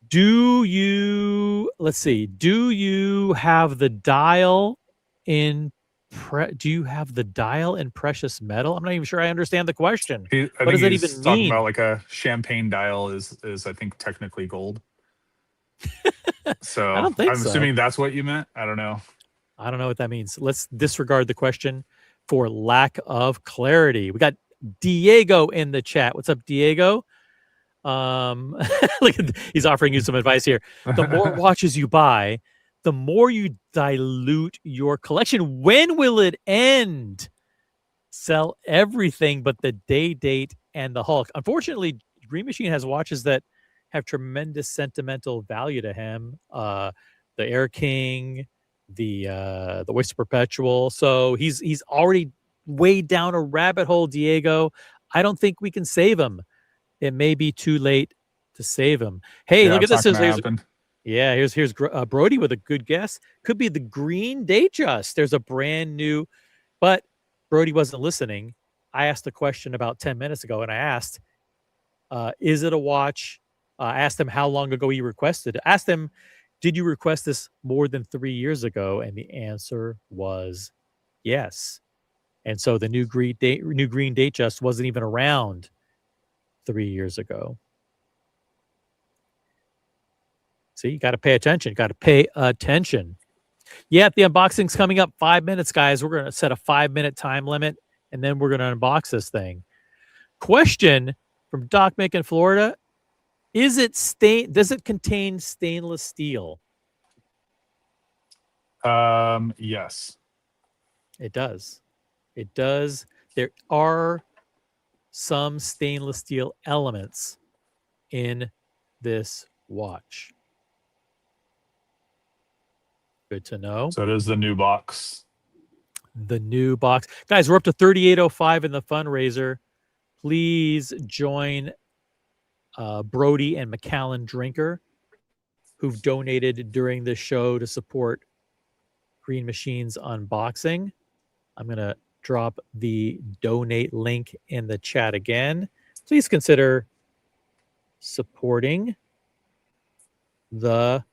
Do you have the dial in do you have the dial in precious metal? I'm not even sure I understand the question. I What does think that he's even talking mean? about like a champagne dial is I think technically gold. I So don't think I'm so. assuming that's what you meant. I don't know. I don't know what that means. Let's disregard the question for lack of clarity. We got Diego in the chat. What's up, Diego? Look, he's offering you some advice here. The more watches you buy, the more you dilute your collection. When will it end? Sell everything but the day date and the Hulk. Unfortunately, Green Machine has watches that have tremendous sentimental value to him. The Air King, the Oyster Perpetual. So he's already way down a rabbit hole, Diego. I don't think we can save him. It may be too late to save him. Hey, Yeah, look at it's this. not going to happen. Yeah, here's Brody with a good guess. Could be the Green Datejust. There's a brand new, but Brody wasn't listening. I asked a question about 10 minutes ago, and I asked, is it a watch? I asked him how long ago he requested it. Asked him, did you request this more than 3 years ago? And the answer was yes. And so the new Green Datejust wasn't even around 3 years ago. See, you got to pay attention. Got to pay attention. Yeah, the unboxing's coming up 5 minutes, guys. We're going to set a 5-minute time limit, and then we're going to unbox this thing. Question from Doc Mick in Florida. Does it contain stainless steel? Yes. It does. It does. There are some stainless steel elements in this watch. Good to know. So it is the new box. The new box. Guys, we're up to 3805 in the fundraiser. Please join Brody and McAllen Drinker, who've donated during this show to support Green Machine's unboxing. I'm going to drop the donate link in the chat again. Please consider supporting the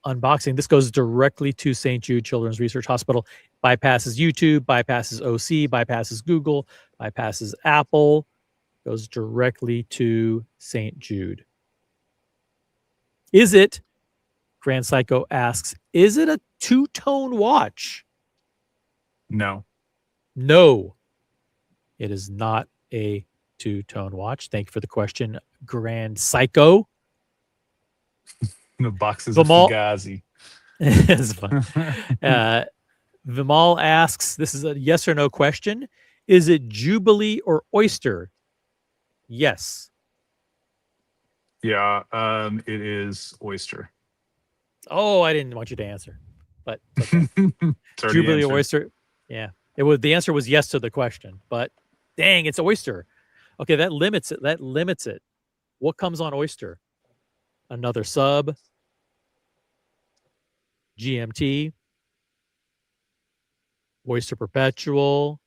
unboxing. This goes directly to St. Jude Children's Research Hospital. Bypasses YouTube, bypasses OC, bypasses Google, bypasses Apple. Goes directly to St. Jude. Is it, Grand Psycho asks, is it a two-tone watch? No. No, it is not a two-tone watch. Thank you for the question, Grand Psycho. The box is a Fugazi. It's fun. Vimal asks, this is a yes or no question. Is it Jubilee or Oyster? Yes. Yeah, it is Oyster. Oh, I didn't want you to answer, but okay. Jubilee or Oyster. Yeah, the answer was yes to the question, but dang, it's Oyster. Okay, that limits it. What comes on Oyster? Another sub, GMT, Oyster Perpetual,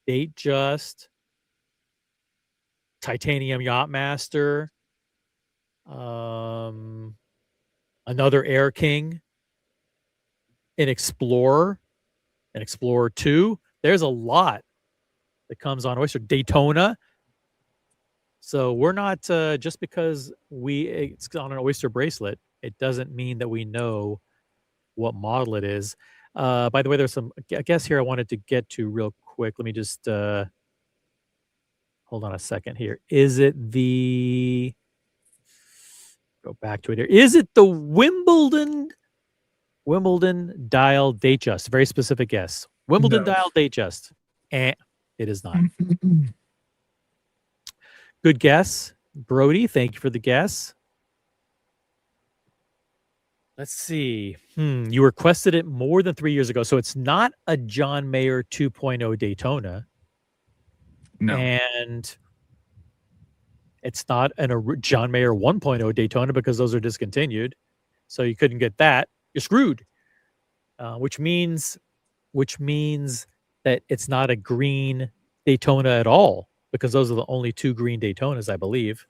Datejust, Titanium Yachtmaster, another Air King, an Explorer 2. There's a lot that comes on Oyster. Daytona. So we're not just because it's on an Oyster bracelet, it doesn't mean that we know what model it is. By the way, there's some guess here I wanted to get to real quick. Let me just hold on a second here. Is it the go back to it here? Is it the Wimbledon dial Datejust? Very specific guess. Wimbledon No. dial Datejust. It is not. Good guess, Brody. Thank you for the guess. Let's see. You requested it more than 3 years ago, so it's not a John Mayer 2.0 Daytona. No. And it's not a John Mayer 1.0 Daytona because those are discontinued. So you couldn't get that. You're screwed. Which means that it's not a green Daytona at all because those are the only two green Daytonas, I believe.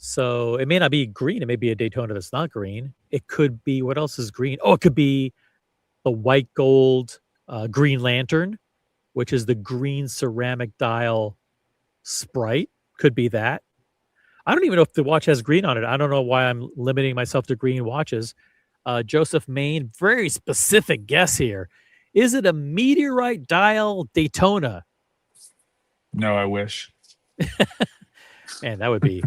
So it may not be green. It may be a Daytona that's not green. It could be, what else is green? Oh, it could be the white gold Green Lantern, which is the green ceramic dial Sprite. Could be that. I don't even know if the watch has green on it. I don't know why I'm limiting myself to green watches. Joseph Main, very specific guess here. Is it a meteorite dial Daytona? No, I wish. Man, that would be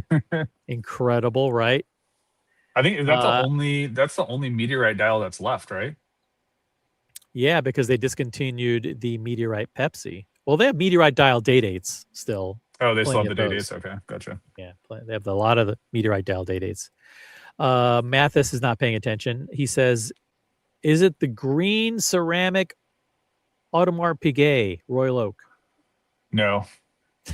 incredible, right? I think that's the only meteorite dial that's left, right? Yeah, because they discontinued the meteorite Pepsi. Well, they have meteorite dial date-8s still. Oh, they still Plenty have the of date those. dates. Okay, gotcha. Yeah, they have a lot of the meteorite dial date-8s. Mathis is not paying attention. He says, is it the green ceramic Audemars Piguet Royal Oak? No,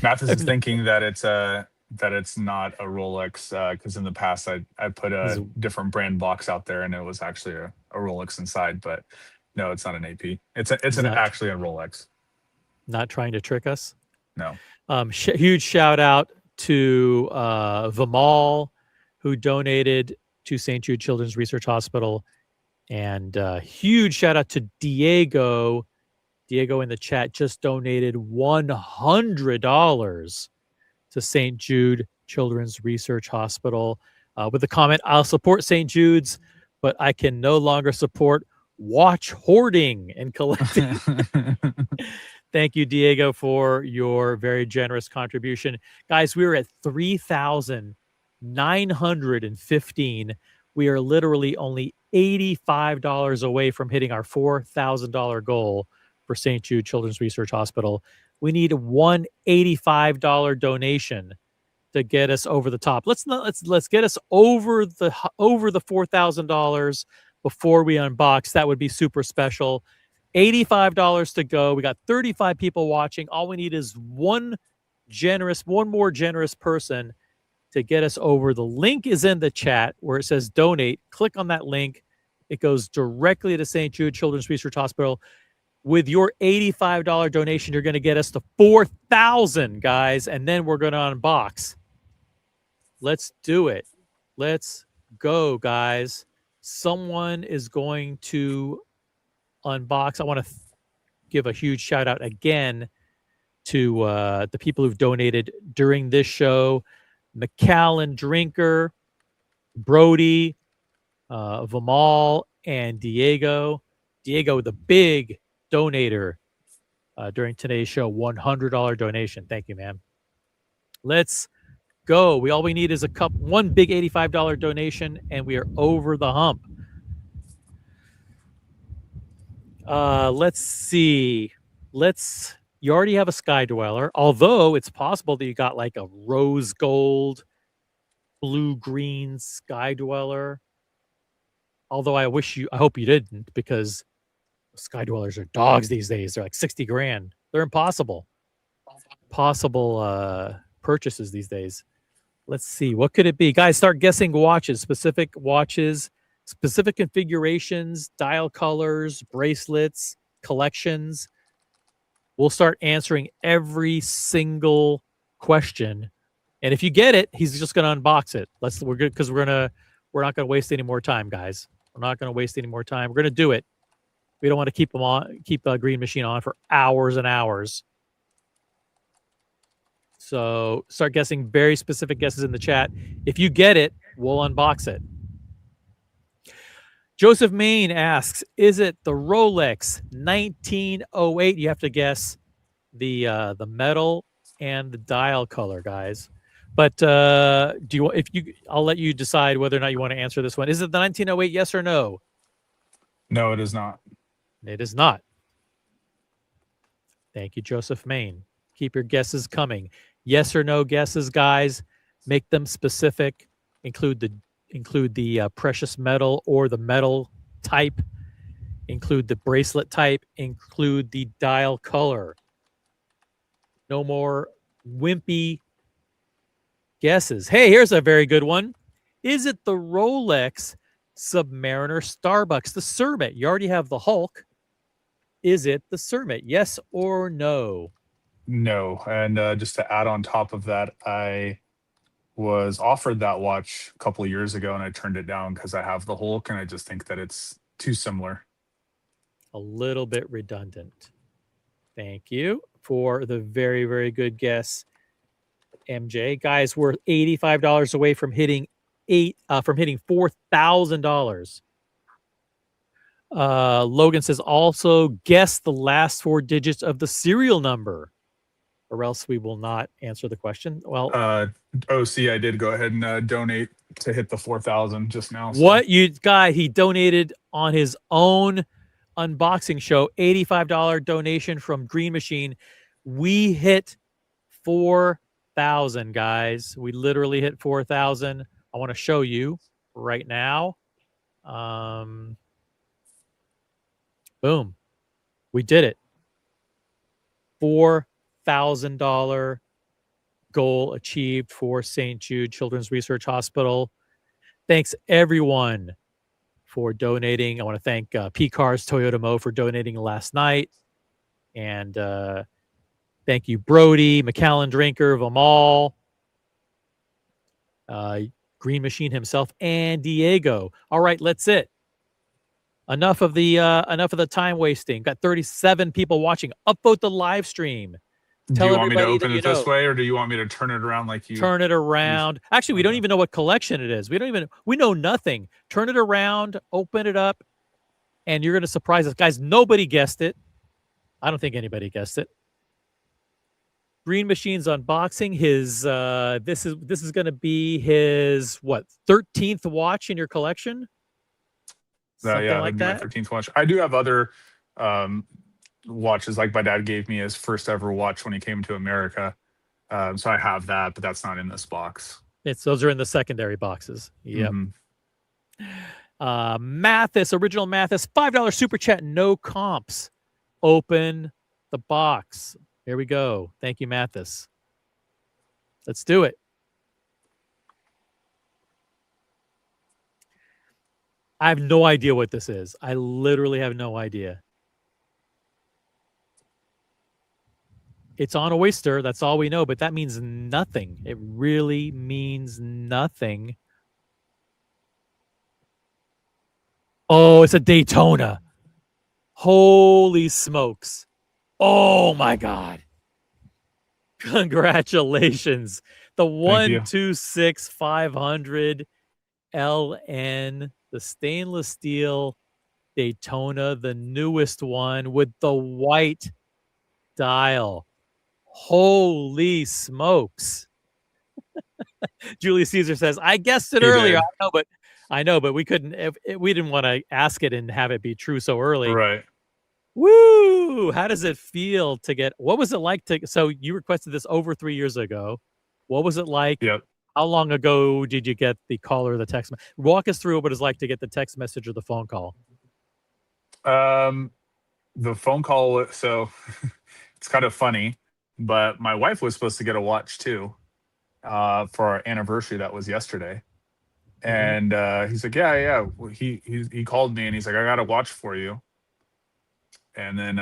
Mathis is thinking that it's not a Rolex because in the past I put a different brand box out there and it was actually a Rolex inside, but no, it's not an AP. It's actually a Rolex. Not trying to trick us. No. Huge shout out to Vimal, who donated to St. Jude Children's Research Hospital, and huge shout out to Diego. Diego in the chat just donated $100 to St. Jude Children's Research Hospital with the comment, I'll support St. Jude's, but I can no longer support watch hoarding and collecting. Thank you, Diego, for your very generous contribution. Guys, we are at 3,915. We are literally only $85 away from hitting our $4,000 goal for St. Jude Children's Research Hospital. We need one $85 donation to get us over the top. Let's get us over the $4,000 before we unbox. That would be super special. $85 to go. We got 35 people watching. All we need is one more generous person to get us over. The link is in the chat where it says donate. Click on that link. It goes directly to St. Jude Children's Research Hospital. With your $85 donation, you're going to get us to 4,000, guys, and then we're going to unbox. Let's do it. Let's go, guys. Someone is going to unbox. I want to give a huge shout out again to the people who've donated during this show. McAllen Drinker, Brody, Vimal, and Diego. Diego, the big donator during today's show, $100 donation. Thank you, man. Let's go. All we need is one big $85 donation, and we are over the hump. Let's see. You already have a Sky Dweller, although it's possible that you got like a rose gold, blue green Sky Dweller. Although I hope you didn't, because Sky Dwellers are dogs these days. They're like 60 grand. They're impossible. Possible purchases these days. Let's see. What could it be? Guys, start guessing specific watches, specific configurations, dial colors, bracelets, collections. We'll start answering every single question. And if you get it, he's just going to unbox it. We're good because we're not going to waste any more time, guys. We're not going to waste any more time. We're going to do it. We don't want to keep a Green Machine on for hours and hours. So start guessing very specific guesses in the chat. If you get it, we'll unbox it. Joseph Main asks, is it the Rolex 1908? You have to guess the metal and the dial color, guys. But I'll let you decide whether or not you want to answer this one. Is it the 1908? Yes or no? No, it is not. It is not. Thank you, Joseph Main. Keep your guesses coming. Yes or no guesses, guys. Make them specific. Include the precious metal or the metal type. Include the bracelet type. Include the dial color. No more wimpy guesses. Hey, here's a very good one. Is it the Rolex Submariner Starbucks, the Cermet? You already have the Hulk. Is it the Cermet? Yes or no? No. And just to add on top of that, I was offered that watch a couple of years ago and I turned it down because I have the Hulk and I just think that it's too similar. A little bit redundant. Thank you for the very, very good guess, MJ. Guys, we're $85 away from hitting $4,000. Logan says also guess the last 4 digits of the serial number, or else we will not answer the question. Well, OC, I did go ahead and donate to hit the 4,000 just now. So. What he donated on his own unboxing show, $85 donation from Green Machine. We hit 4,000, guys. We literally hit 4,000. I want to show you right now. Boom. We did it. $4,000 goal achieved for St. Jude Children's Research Hospital. Thanks, everyone, for donating. I want to thank P-Cars Toyota Mo for donating last night. And thank you, Brody, McAllen Drinker, Vamal, Green Machine himself, and Diego. All right, that's it. Enough of the time wasting. Got 37 people watching. Upvote the live stream. Do you want me to open it this way, or do you want me to turn it around like you? Turn it around. Actually, we don't even know what collection it is. We know nothing. Turn it around, open it up, and you're going to surprise us. Guys, nobody guessed it. I don't think anybody guessed it. Green Machine's unboxing his this is going to be his 13th watch in your collection? Something like that. My 13th watch. I do have other watches, like my dad gave me his first ever watch when he came to America. So I have that, but that's not in this box. Those are in the secondary boxes. Yep. Mm-hmm. Mathis, original Mathis, $5 super chat, no comps. Open the box. Here we go. Thank you, Mathis. Let's do it. I have no idea what this is. I literally have no idea. It's on Oyster. That's all we know, but that means nothing. It really means nothing. Oh, it's a Daytona. Holy smokes. Oh, my God. Congratulations. The 126-500 LN, the stainless steel Daytona, the newest one with the white dial. Holy smokes. Julius Caesar says, I guessed it earlier. I know, but we couldn't, we didn't want to ask it and have it be true so early. Right. Woo! How does it feel to get, what was it like to, so you requested this over 3 years ago. What was it like? Yep. How long ago did you get the call or the text? Walk us through what it's like to get the text message or the phone call. The phone call, so it's kind of funny, but my wife was supposed to get a watch too for our anniversary. That was yesterday. And he's like, yeah. He called me and he's like, I got a watch for you. And then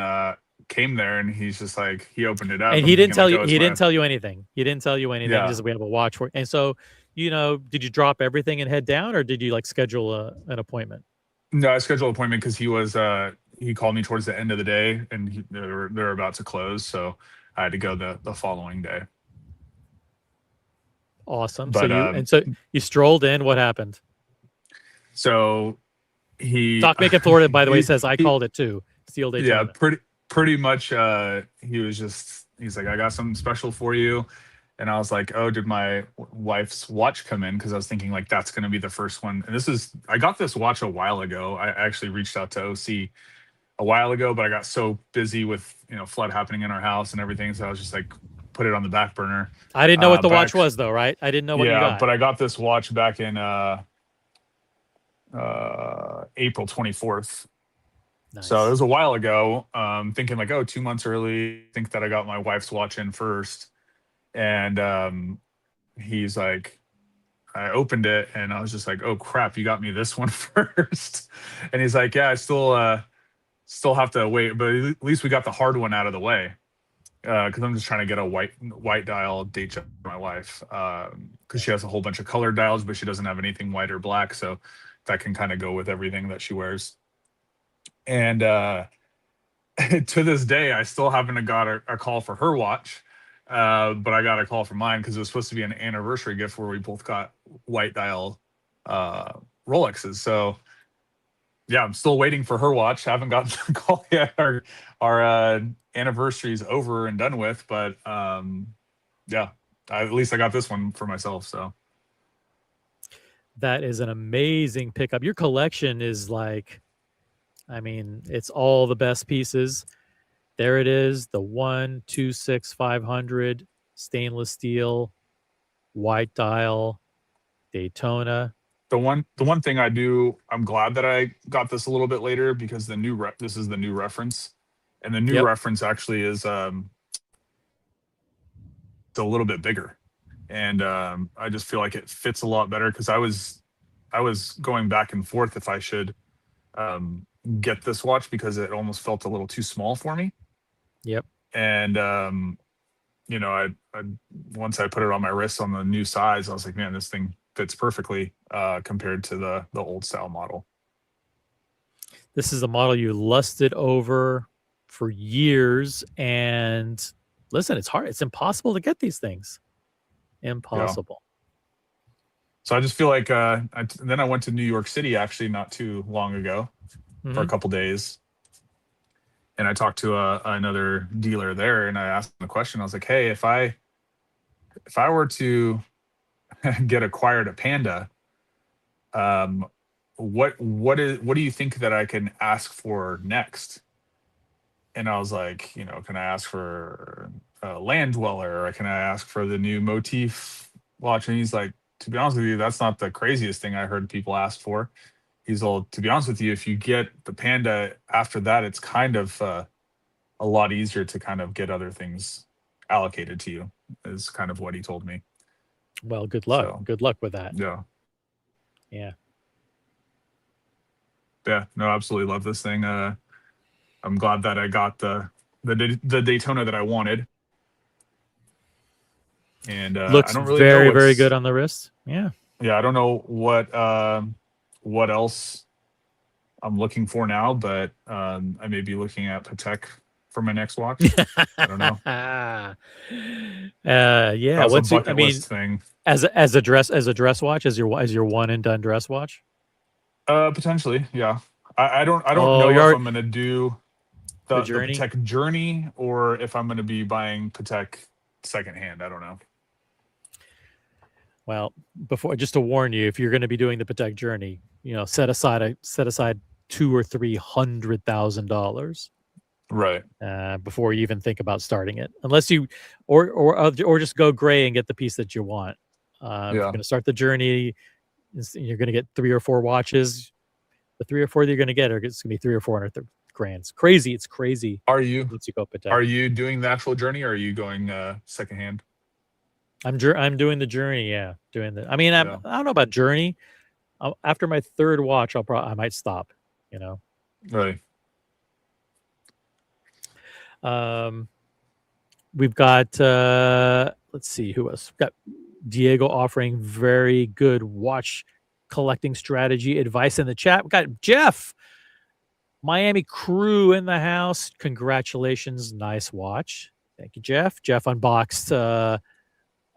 came there and he's just like, he opened it up. And he didn't tell you, he didn't tell you anything. He didn't tell you anything. Yeah. Just, we have a watch for, and so, you know, did you drop everything and head down, or did you like schedule an appointment? No, I scheduled an appointment because he was he called me towards the end of the day, and they're about to close, so I had to go the following day. Awesome. So But you strolled in. What happened? so he Doc Macon, Florida, by the way, he says I he called it too. Steel yeah, Daytona. pretty much. He's like, I got something special for you. And I was like, oh, did my wife's watch come in? Because I was thinking like that's going to be the first one. And I got this watch a while ago. I actually reached out to OC a while ago, but I got so busy with flood happening in our house and everything, so I was just like put it on the back burner. I didn't know what the But watch was, though, right? I didn't know what you yeah, got. but I got this watch back in April 24th. Nice. So it was a while ago. Thinking like, oh, 2 months early. Think that I got my wife's watch in first, and he's like, I opened it and I was just like, oh crap, you got me this one first. And he's like, yeah, I still have to wait, but at least we got the hard one out of the way. Because I'm just trying to get a white dial date check for my wife. Because she has a whole bunch of colored dials, but she doesn't have anything white or black, so that can kind of go with everything that she wears. And to this day, I still haven't got a call for her watch, but I got a call for mine because it was supposed to be an anniversary gift where we both got white dial Rolexes. So yeah, I'm still waiting for her watch. Haven't gotten the call yet. Our anniversary's over and done with, but yeah, at least I got this one for myself. So that is an amazing pickup. Your collection is like, I mean, it's all the best pieces. There it is, the 126-500 stainless steel, white dial, Daytona. the one thing I'm glad that I got this a little bit later because this is the new reference, and the new reference actually is it's a little bit bigger, and I just feel like it fits a lot better because I was going back and forth if I should get this watch because it almost felt a little too small for me. Yep. And I once I put it on my wrist on the new size, I was like, man, this thing fits perfectly compared to the old style model. This is a model you lusted over for years, and listen, it's hard. It's impossible to get these things. Impossible. Yeah. So I just feel like then I went to New York City actually not too long ago for a couple days. And I talked to another dealer there, and I asked him the question. I was like, "Hey, if I were to get acquired a Panda, what do you think that I can ask for next?" And I was like, can I ask for a Land Dweller, or can I ask for the new Motif watch? And he's like, to be honest with you, that's not the craziest thing I heard people ask for. He's all, to be honest with you, if you get the Panda after that, it's kind of a lot easier to kind of get other things allocated to you, is kind of what he told me. Well, good luck. So, good luck with that. Yeah. Yeah. Yeah. No, absolutely love this thing. I'm glad that I got the Daytona that I wanted. And looks I don't really very, know very good on the wrist. Yeah. Yeah, I don't know what else I'm looking for now, but I may be looking at Patek for my next watch. I don't know. Yeah. What's a bucket list thing? As a dress watch, as your one and done dress watch? Potentially, yeah. I don't know if I'm gonna do the Patek Journey or if I'm gonna be buying Patek secondhand. I don't know. Well, just to warn you, if you're going to be doing the Patek Journey, set aside $200,000 or $300,000, right? Before you even think about starting it, unless you, or just go gray and get the piece that you want. If you're going to start the Journey, you're going to get 3 or 4 watches. The 3 or 4 that you're going to get it's going to be 300 or 400 grand. It's crazy. It's crazy. Are you? Once you go Patek. Are you doing the actual Journey, or are you going secondhand? I'm doing the Journey. Yeah, doing the. I mean, I don't know about Journey. After my 3rd watch, I might stop. Right. We've got let's see who else. We've got Diego offering very good watch collecting strategy advice in the chat. We've got Jeff. Miami crew in the house. Congratulations. Nice watch. Thank you, Jeff. Jeff unboxed a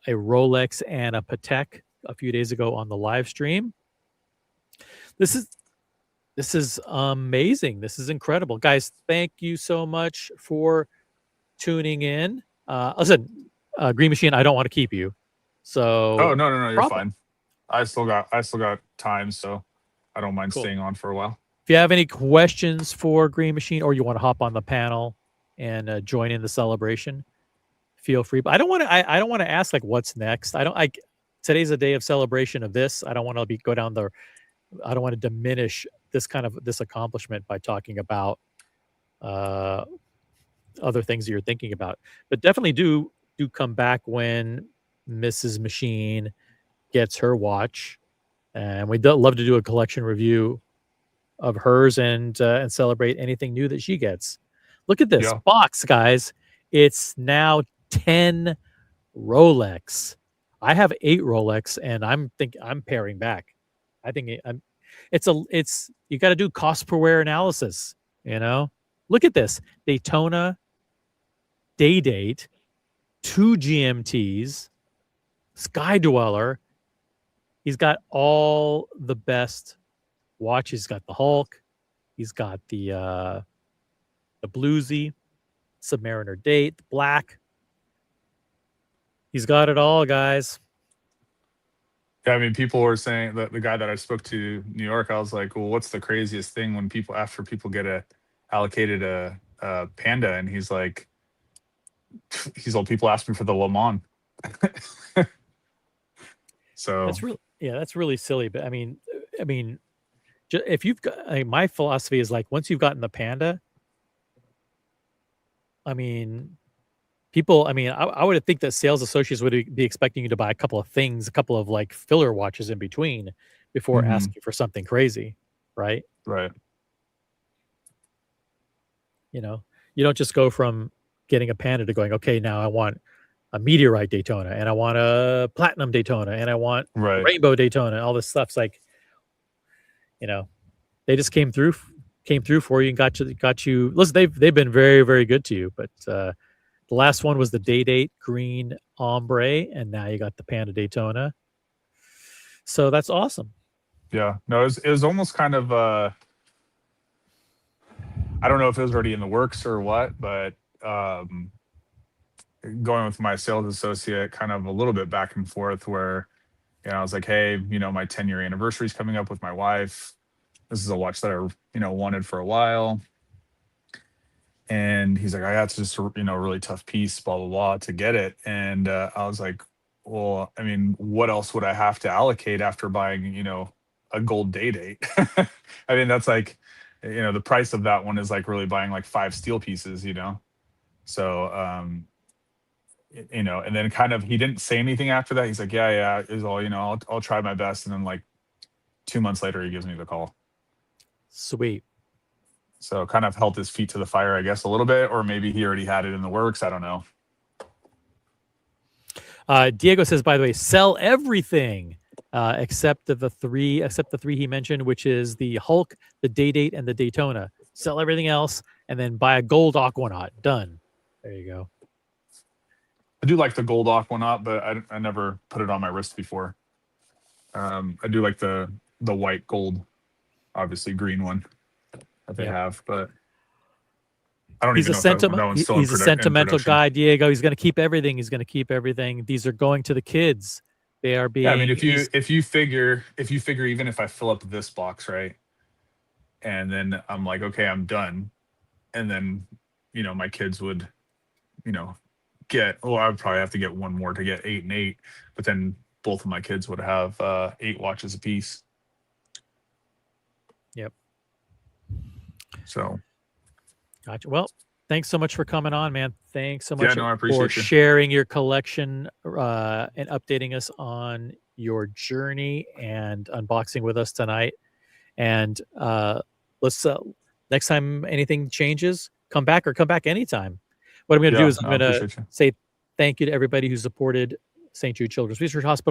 Rolex and a Patek a few days ago on the live stream. This is amazing. This is incredible. Guys, thank you so much for tuning in. Listen, Green Machine, I don't want to keep you. Oh, So no, you're problem. fine. I still got time, so I don't mind Cool. staying on for a while. If you have any questions for Green Machine or you want to hop on the panel and join in the celebration, feel free. But I don't want to. I don't want to ask like what's next. I don't. I today's a day of celebration of this. I don't want to go down the. I don't want to diminish this accomplishment by talking about other things that you're thinking about. But definitely do come back when Mrs. Machine gets her watch, and we'd love to do a collection review of hers and celebrate anything new that she gets. Look at this box, guys. It's now 10 Rolex. I have 8 Rolex, and I'm paring back. I think it's you got to do cost per wear analysis. Look at this Daytona day date, 2 GMTs, Sky Dweller. He's got all the best watches. He's got the Hulk. He's got the bluesy, Submariner date, the black. He's got it all, guys. Yeah, I mean, people were saying that the guy that I spoke to New York, I was like, well, what's the craziest thing when after people get allocated a Panda? And he's like, people ask me for the Le Mans. So that's really silly. But I mean, if you've got, my philosophy is like, once you've gotten the Panda, I mean, people, I would think that sales associates would be expecting you to buy a couple of like filler watches in between before asking for something crazy, right? Right. You don't just go from getting a Panda to going, okay, now I want a meteorite Daytona, and I want a platinum Daytona, and I want rainbow Daytona, and all this stuff's like, they just came through for you and got you. Listen, they've been very, very good to you, but the last one was the Day-Date green ombre, and now you got the Panda Daytona. So that's awesome. Yeah, no, it was almost kind of I don't know if it was already in the works or what, but going with my sales associate, kind of a little bit back and forth, where I was like, hey, my 10-year anniversary is coming up with my wife. This is a watch that I wanted for a while. And he's like, I got just a really tough piece, blah, blah, blah, to get it. And I was like, well, I mean, what else would I have to allocate after buying, a gold day date? I mean, that's like, the price of that one is like really buying like 5 steel pieces, So, and then kind of, he didn't say anything after that. He's like, yeah, is all, I'll try my best. And then like 2 months later, he gives me the call. Sweet. So kind of held his feet to the fire, I guess, a little bit, or maybe he already had it in the works. I don't know. Diego says, by the way, sell everything except the three he mentioned, which is the Hulk, the Day-Date, and the Daytona. Sell everything else and then buy a gold Aquanaut. Done. There you go. I do like the gold Aquanaut, but I never put it on my wrist before. I do like the white gold, obviously green one that they have, but I don't even know if that one's still he's a sentimental guy, Diego. He's going to keep everything. These are going to the kids. They are being. Yeah, I mean, if you figure, even if I fill up this box, right, and then I'm like, okay, I'm done, and then my kids would, get. Oh, I would probably have to get one more to get 8 and 8, but then both of my kids would have 8 watches apiece. Yep. So. Gotcha. Well, thanks so much for coming on, man. Thanks so much for sharing your collection and updating us on your journey and unboxing with us tonight. And let's next time anything changes, come back anytime. What I'm going to do is I'm going to say thank you to everybody who supported St. Jude Children's Research Hospital.